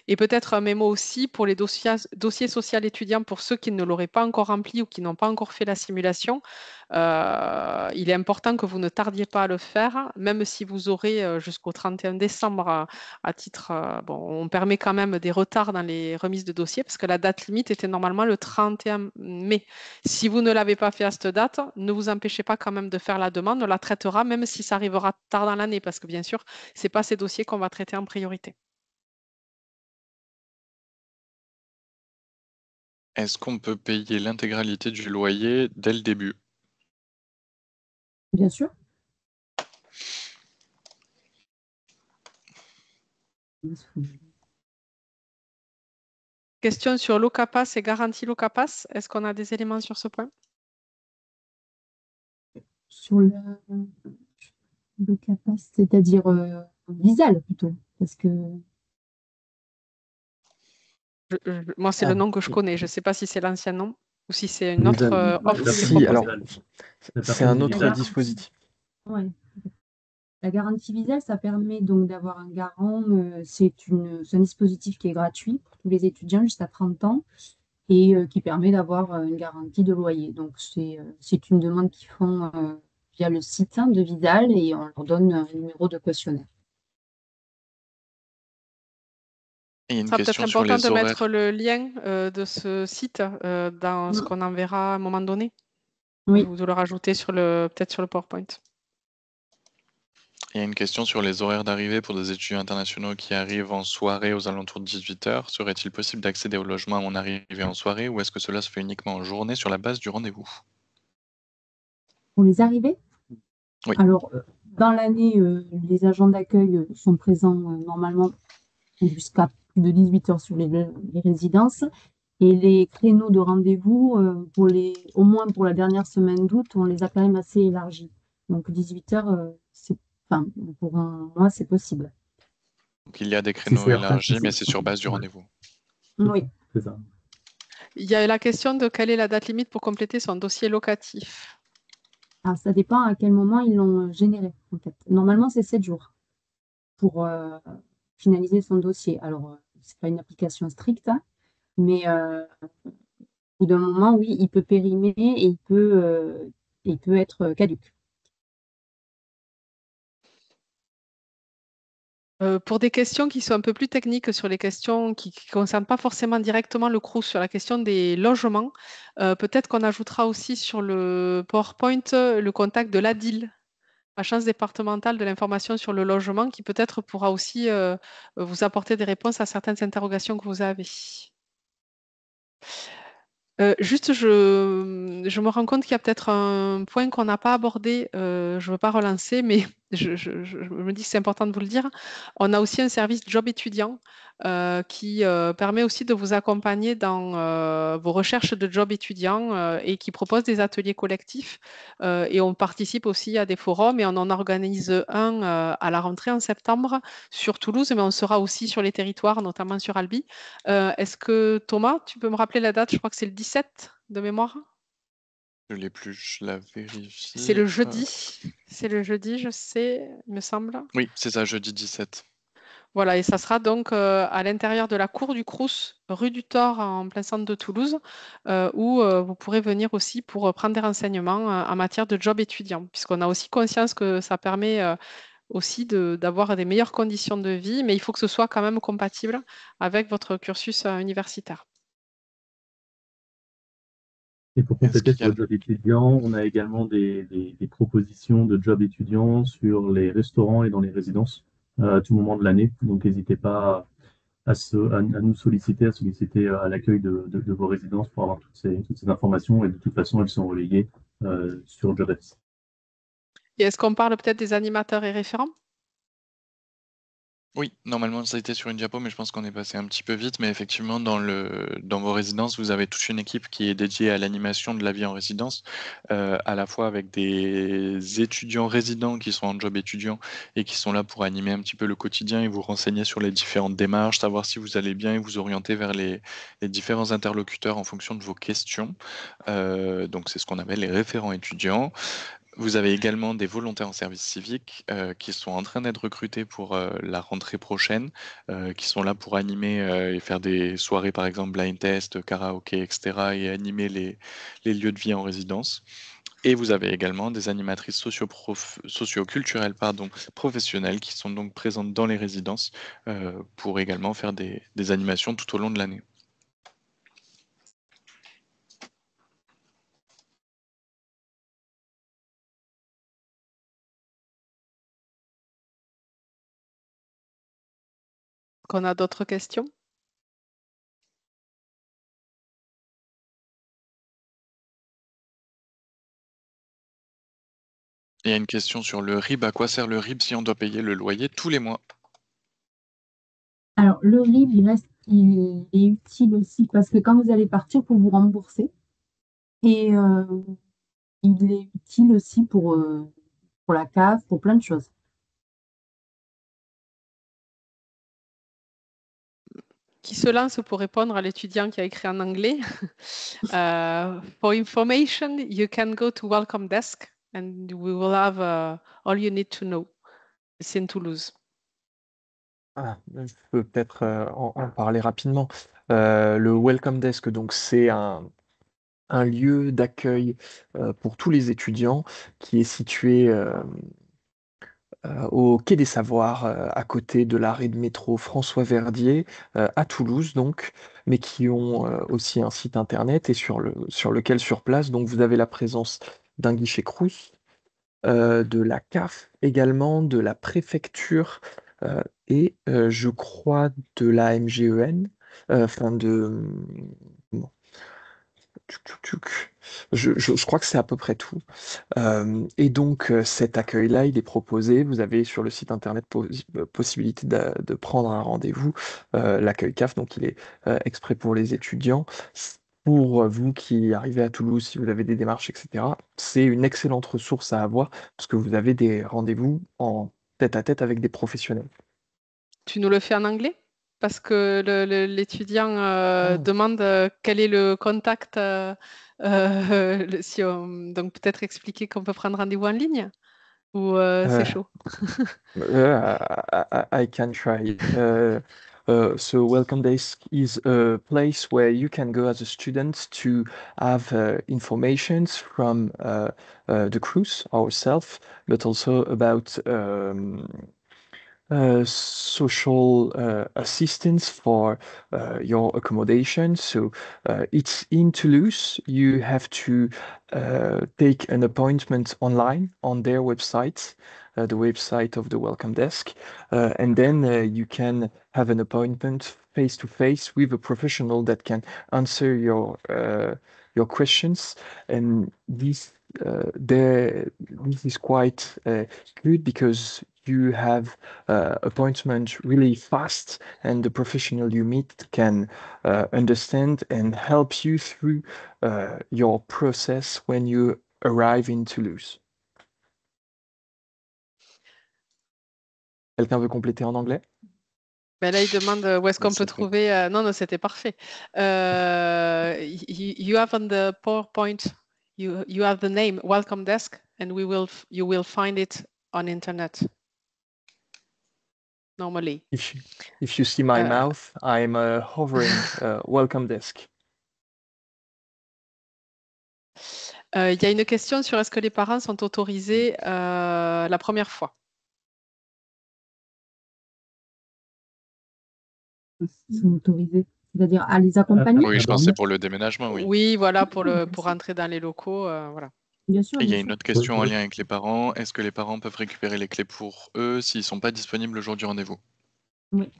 Et peut-être un mémo aussi pour les dossiers sociaux étudiants, pour ceux qui ne l'auraient pas encore rempli ou qui n'ont pas encore fait la simulation. Il est important que vous ne tardiez pas à le faire, même si vous aurez jusqu'au 31 décembre à titre... bon, on permet quand même des retards dans les remises de dossiers parce que la date limite était normalement le 31 mai. Si vous ne l'avez pas fait à cette date, ne vous empêchez pas quand même de faire la demande. On la traitera même si ça arrivera tard dans l'année parce que bien sûr, ce n'est pas ces dossiers qu'on va traiter en priorité. Est-ce qu'on peut payer l'intégralité du loyer dès le début? Bien sûr. Question sur l'OCAPAS et garantie l'OCAPAS. Est-ce qu'on a des éléments sur ce point? Sur le CAPAS, c'est-à-dire Visal plutôt, parce que Moi, c'est Ah, le nom que je connais. Je ne sais pas si c'est l'ancien nom ou si c'est une autre Visal. ouais, offre qui est c'est Si, alors, proposée. c'est un la autre garantie. dispositif. Ouais. La garantie Visal, ça permet donc d'avoir un garant. C'est un dispositif qui est gratuit pour tous les étudiants jusqu'à 30 ans et qui permet d'avoir une garantie de loyer. Donc, c'est une demande qu'ils font via le site de Visal et on leur donne un numéro de cautionnaire. Et il y a Ce une sera peut-être question sur important de les mettre horaires. le lien de ce site dans ce qu'on enverra à un moment donné, Oui, ou de le rajouter peut-être sur le PowerPoint. Il y a une question sur les horaires d'arrivée pour des étudiants internationaux qui arrivent en soirée aux alentours de 18h. Serait-il possible d'accéder au logement à mon arrivée en soirée ou est-ce que cela se fait uniquement en journée sur la base du rendez-vous? pour les arrivées. Oui. Alors, dans l'année, les agents d'accueil sont présents normalement jusqu'à plus de 18 heures sur les résidences. Et les créneaux de rendez-vous, au moins pour la dernière semaine d'août, on les a quand même assez élargis. Donc 18 heures, enfin, pour moi, c'est possible. Donc il y a des Si créneaux c'est après, élargis, mais c'est sur base du ouais, rendez-vous. Oui. c'est ça. Il y a la question de quelle est la date limite pour compléter son dossier locatif. Ah, ça dépend à quel moment ils l'ont généré, en fait. Normalement, c'est 7 jours pour finaliser son dossier. Alors, c'est pas une application stricte, hein, mais au bout d'un moment, oui, il peut périmer et il peut être caduc. Pour des questions qui sont un peu plus techniques sur les questions qui ne concernent pas forcément directement le CROUS, sur la question des logements, peut-être qu'on ajoutera aussi sur le PowerPoint le contact de l'ADIL, Agence départementale de l'information sur le logement, qui peut-être pourra aussi vous apporter des réponses à certaines interrogations que vous avez. Juste, je me rends compte qu'il y a peut-être un point qu'on n'a pas abordé, je ne veux pas relancer, mais je me dis que c'est important de vous le dire. On a aussi un service job étudiant qui permet aussi de vous accompagner dans vos recherches de job étudiant et qui propose des ateliers collectifs. Et on participe aussi à des forums et on en organise un à la rentrée en septembre sur Toulouse, mais on sera aussi sur les territoires, notamment sur Albi. Est-ce que Thomas, tu peux me rappeler la date? Je crois que c'est le 17 de mémoire. Je l'ai plus, je la C'est vérifie. le jeudi. C'est le jeudi, je sais, il me semble. Oui, c'est ça, jeudi 17. Voilà, et ça sera donc à l'intérieur de la cour du Crous, rue du Thor, en plein centre de Toulouse, où vous pourrez venir aussi pour prendre des renseignements en matière de job étudiant, puisqu'on a aussi conscience que ça permet aussi d'avoir des meilleures conditions de vie, mais il faut que ce soit quand même compatible avec votre cursus universitaire. Et pour Est-ce compléter qu'il y sur a... le job étudiant, on a également des propositions de job étudiants sur les restaurants et dans les résidences à tout moment de l'année. Donc n'hésitez pas à nous solliciter, à solliciter à l'accueil de vos résidences pour avoir toutes ces informations. Et de toute façon, elles sont relayées sur JobX. Et est-ce qu'on parle peut-être des animateurs et référents? Oui, normalement ça a été sur une diapo, mais je pense qu'on est passé un petit peu vite. Mais effectivement, dans vos résidences, vous avez toute une équipe qui est dédiée à l'animation de la vie en résidence, à la fois avec des étudiants résidents qui sont en job étudiant et qui sont là pour animer un petit peu le quotidien et vous renseigner sur les différentes démarches, savoir si vous allez bien et vous orienter vers les différents interlocuteurs en fonction de vos questions. Donc c'est ce qu'on appelle les référents étudiants. Vous avez également des volontaires en service civique qui sont en train d'être recrutés pour la rentrée prochaine, qui sont là pour animer et faire des soirées, par exemple blind test, karaoké, etc., et animer les lieux de vie en résidence. Et vous avez également des animatrices socio-culturelles, pardon, professionnelles qui sont donc présentes dans les résidences pour également faire des animations tout au long de l'année. Qu'on a d'autres questions? Il y a une question sur le RIB. À quoi sert le RIB si on doit payer le loyer tous les mois? Alors, le RIB, il est utile aussi parce que quand vous allez partir pour vous rembourser, et il est utile aussi pour la CAF, pour plein de choses. Qui se lance pour répondre à l'étudiant qui a écrit en anglais. For information, you can go to Welcome Desk and we will have all you need to know. It's in Toulouse. Ah, je peux peut-être en parler rapidement. Le Welcome Desk, donc c'est un lieu d'accueil pour tous les étudiants qui est situé au Quai des Savoirs, à côté de l'arrêt de métro François Verdier, à Toulouse donc, mais qui ont aussi un site internet et sur lequel sur place, donc vous avez la présence d'un guichet Crous, de la CAF également, de la préfecture et je crois de la MGEN, enfin bon, je crois que c'est à peu près tout. Et donc, cet accueil-là, il est proposé. Vous avez sur le site internet possibilité de prendre un rendez-vous. L'accueil CAF, donc il est exprès pour les étudiants. Pour vous qui arrivez à Toulouse, si vous avez des démarches, etc., c'est une excellente ressource à avoir parce que vous avez des rendez-vous en tête-à-tête avec des professionnels. Tu nous le fais en anglais? Parce que l'étudiant Ah. demande quel est le contact. Donc peut-être expliquer qu'on peut prendre rendez-vous en ligne ou c'est chaud. I can try. So Welcome Desk is a place where you can go as a student to have informations from the cruise ourselves, but also about social assistance for your accommodation. So it's in Toulouse. You have to take an appointment online on their website, the website of the Welcome Desk, and then you can have an appointment face to face with a professional that can answer your questions. And this is quite good because you have appointment really fast and the professional you meet can understand and help you through your process when you arrive in Toulouse. Quelqu'un veut compléter en anglais? Ben là, il demande où est-ce qu'on peut trouver. Non, c'était parfait. You have on the PowerPoint, you have the name Welcome Desk, and you will find it on internet. Normally. If you see my mouth, I'm hovering Welcome Desk. Il y a une question sur est-ce que les parents sont autorisés la première fois? Ils sont autorisés, c'est-à-dire à les accompagner. Oui, je pense que c'est pour le déménagement, oui. Oui, voilà, pour entrer dans les locaux, voilà. Bien sûr. Et il y a une autre question en lien avec les parents. Est-ce que les parents peuvent récupérer les clés pour eux s'ils ne sont pas disponibles le jour du rendez-vous? Oui.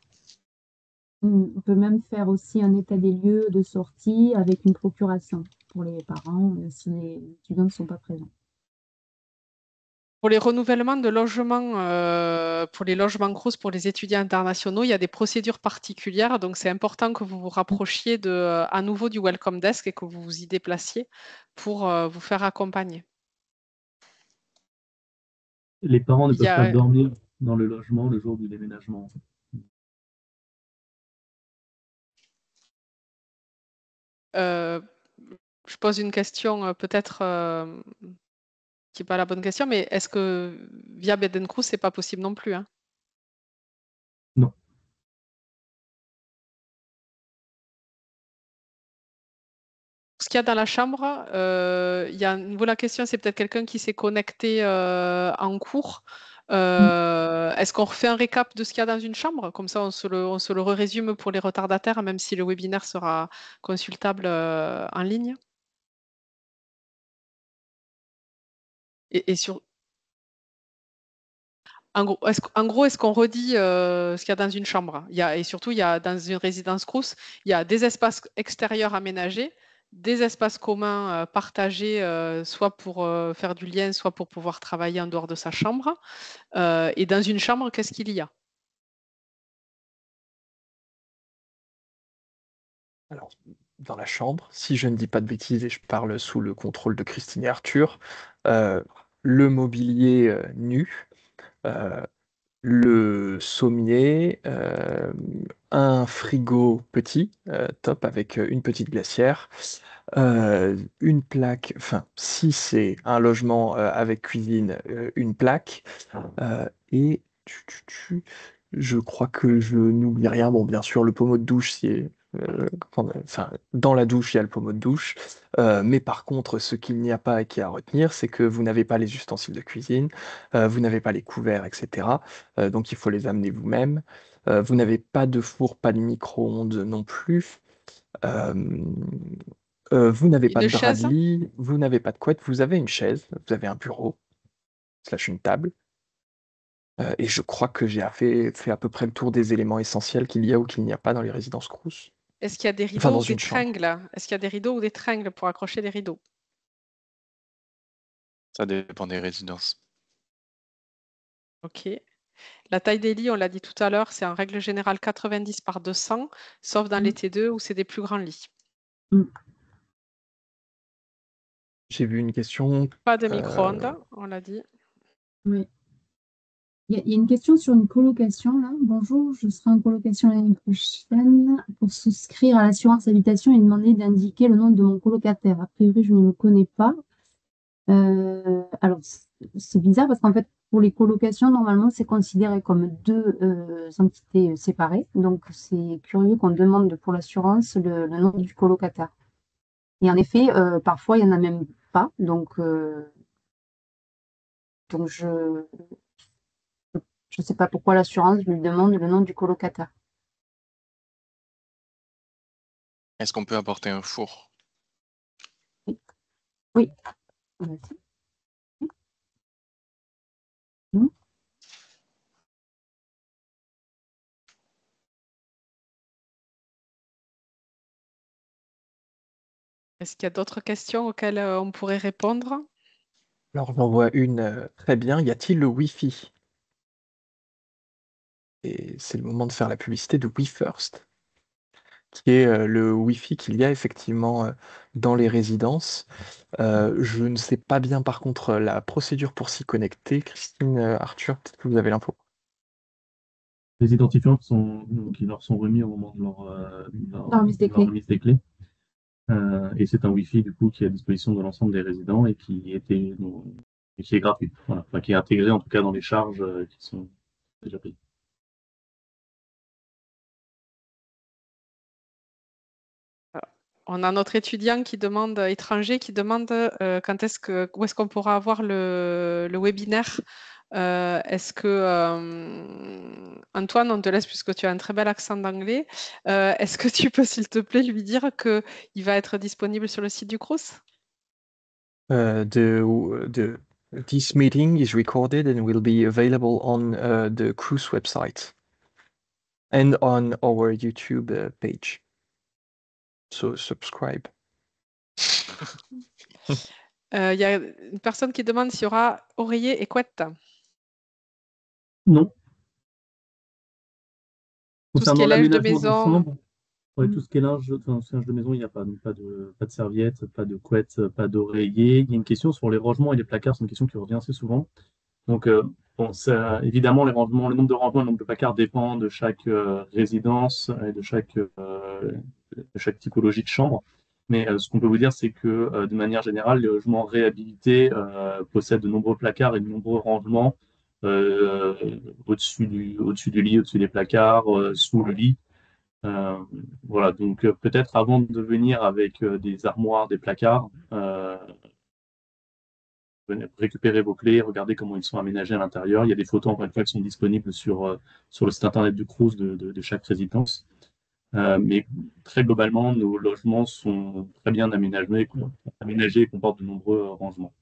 On peut même faire aussi un état des lieux de sortie avec une procuration pour les parents si les étudiants ne sont pas présents. Pour les renouvellements de logements, pour les logements Crous pour les étudiants internationaux, il y a des procédures particulières. Donc, c'est important que vous vous rapprochiez à nouveau du Welcome Desk et que vous vous y déplaciez pour vous faire accompagner. Les parents ne peuvent pas dormir dans le logement le jour du déménagement. Je pose une question peut-être qui n'est pas la bonne question, mais est-ce que via Bed & Cruz, c'est pas possible non plus, hein? Non. Ce qu'il y a dans la chambre, il y a nouveau la question, c'est peut-être quelqu'un qui s'est connecté en cours. Est-ce qu'on refait un récap de ce qu'il y a dans une chambre? Comme ça, on se le résume pour les retardataires, même si le webinaire sera consultable en ligne. Et sur... En gros, est-ce qu'on redit ce qu'il y a dans une chambre? Et surtout, il y a dans une résidence Crous, il y a des espaces extérieurs aménagés, des espaces communs partagés, soit pour faire du lien, soit pour pouvoir travailler en dehors de sa chambre. Et dans une chambre, qu'est-ce qu'il y a? Alors, dans la chambre, si je ne dis pas de bêtises et je parle sous le contrôle de Christine et Arthur, le mobilier nu, euh, le sommier, un frigo petit, top, avec une petite glacière, une plaque, enfin, si c'est un logement avec cuisine, une plaque, et je crois que je n'oublie rien. Bon, bien sûr, le pommeau de douche, enfin, dans la douche, il y a le pommeau de douche. Mais par contre, ce qu'il n'y a pas et qu'il y a à retenir, c'est que vous n'avez pas les ustensiles de cuisine, vous n'avez pas les couverts, etc. Donc, il faut les amener vous-même. Vous n'avez pas de four, pas de micro-ondes non plus. Euh, vous n'avez pas Une de drap de chaise? lit, vous n'avez pas de couette, vous avez une chaise, vous avez un bureau, slash une table. Et je crois que j'ai fait à peu près le tour des éléments essentiels qu'il y a ou qu'il n'y a pas dans les résidences Crous. Est-ce qu'il y a des Enfin, rideaux dans ou des une chambre. tringles? Est-ce qu'il y a des rideaux ou des tringles pour accrocher les rideaux? Ça dépend des résidences. Ok. La taille des lits, on l'a dit tout à l'heure, c'est en règle générale 90 par 200, sauf dans les T2 où c'est des plus grands lits. J'ai vu une question. Pas de micro-ondes, on l'a dit. Oui. Il y a une question sur une colocation là. Bonjour, je serai en colocation l'année prochaine. Pour souscrire à l'assurance habitation, il est demandé d'indiquer le nom de mon colocataire. A priori, je ne le connais pas. Alors, c'est bizarre parce qu'en fait, pour les colocations, normalement, c'est considéré comme deux entités séparées. Donc, c'est curieux qu'on demande pour l'assurance le nom du colocataire. Et en effet, parfois, il n'y en a même pas. Donc je ne sais pas pourquoi l'assurance lui demande le nom du colocataire. Est-ce qu'on peut apporter un four? Oui. Est-ce qu'il y a d'autres questions auxquelles on pourrait répondre? Alors, j'en vois une très bien. Y a-t-il le Wi-Fi? Et c'est le moment de faire la publicité de WeFirst, qui est le Wi-Fi qu'il y a effectivement dans les résidences. Je ne sais pas bien par contre la procédure pour s'y connecter. Christine, Arthur, peut-être que vous avez l'info. Les identifiants qui leur sont remis au moment de La remise des leur clés. remise des clés. Et c'est un Wi-Fi du coup qui est à disposition de l'ensemble des résidents et qui est gratuit, voilà. Enfin, qui est intégré en tout cas dans les charges qui sont déjà prises. On a notre étudiant étranger qui demande où est-ce qu'on pourra avoir le webinaire. Est-ce que Antoine, on te laisse puisque tu as un très bel accent d'anglais. Est-ce que tu peux, s'il te plaît, lui dire qu'il va être disponible sur le site du Crous? This meeting is recorded and will be available on the Cruise website and on our YouTube page. So subscribe. Il y a une personne qui demande s'il y aura oreiller et couette. Non. Tout ce qui est Concernant linge de l'aménagement des maison. chambres, ouais, tout ce qui est linge de maison, il n'y a pas. Donc, pas de serviette, pas de couette, pas d'oreiller. Il y a une question sur les rangements et les placards, c'est une question qui revient assez souvent. Donc, bon, évidemment, le nombre de rangements et le nombre de placards dépend de chaque résidence et de chaque typologie de chambre. Mais ce qu'on peut vous dire, c'est que de manière générale, les logements réhabilités possèdent de nombreux placards et de nombreux rangements euh, au-dessus du lit, au-dessus des placards, sous le lit. Euh, voilà, donc peut-être avant de venir avec des armoires, des placards, venez récupérer vos clés, regardez comment ils sont aménagés à l'intérieur. Il y a des photos encore une fois qui sont disponibles sur le site internet du Crous de chaque résidence. Mais très globalement, nos logements sont très bien aménagés et comportent de nombreux rangements.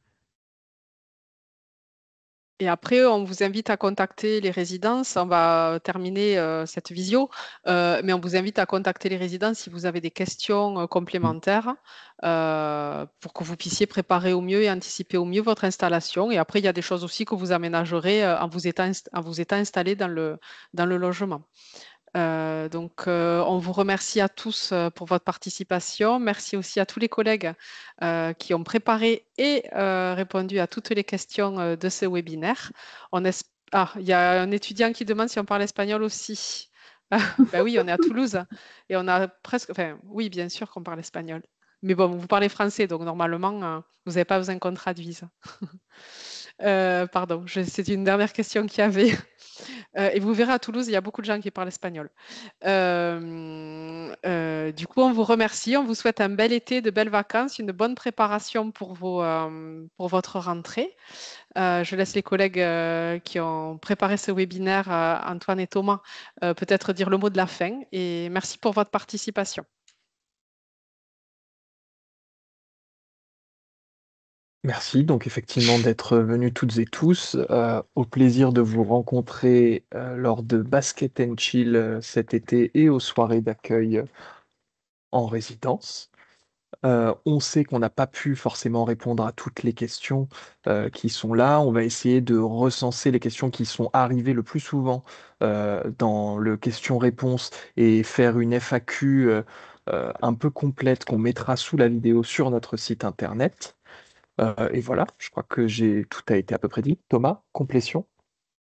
Et après, on vous invite à contacter les résidences. On va terminer cette visio, mais on vous invite à contacter les résidences si vous avez des questions complémentaires pour que vous puissiez préparer au mieux et anticiper au mieux votre installation. Et après, il y a des choses aussi que vous aménagerez en vous étant installé dans le logement. Donc, on vous remercie à tous pour votre participation. Merci aussi à tous les collègues qui ont préparé et répondu à toutes les questions de ce webinaire. Ah, il y a un étudiant qui demande si on parle espagnol aussi. Ben oui, on est à Toulouse et on a presque, enfin, oui, bien sûr qu'on parle espagnol. Mais bon, vous parlez français, donc normalement, vous n'avez pas besoin qu'on traduise. Pardon, c'est une dernière question qu'il y avait. Et vous verrez à Toulouse, il y a beaucoup de gens qui parlent espagnol. Du coup, on vous remercie. On vous souhaite un bel été, de belles vacances, une bonne préparation pour pour votre rentrée. Je laisse les collègues qui ont préparé ce webinaire, Antoine et Thomas, peut-être dire le mot de la fin. Et merci pour votre participation. Merci donc effectivement d'être venus toutes et tous. Au plaisir de vous rencontrer lors de Basket and Chill cet été et aux soirées d'accueil en résidence. On sait qu'on n'a pas pu forcément répondre à toutes les questions qui sont là. On va essayer de recenser les questions qui sont arrivées le plus souvent dans le question-réponse et faire une FAQ un peu complète qu'on mettra sous la vidéo sur notre site internet. Et voilà, je crois que tout a été à peu près dit. Thomas, complétion?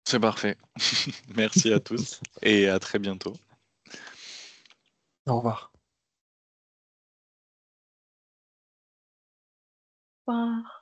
C'est parfait. Merci à tous et à très bientôt. Au revoir. Au revoir.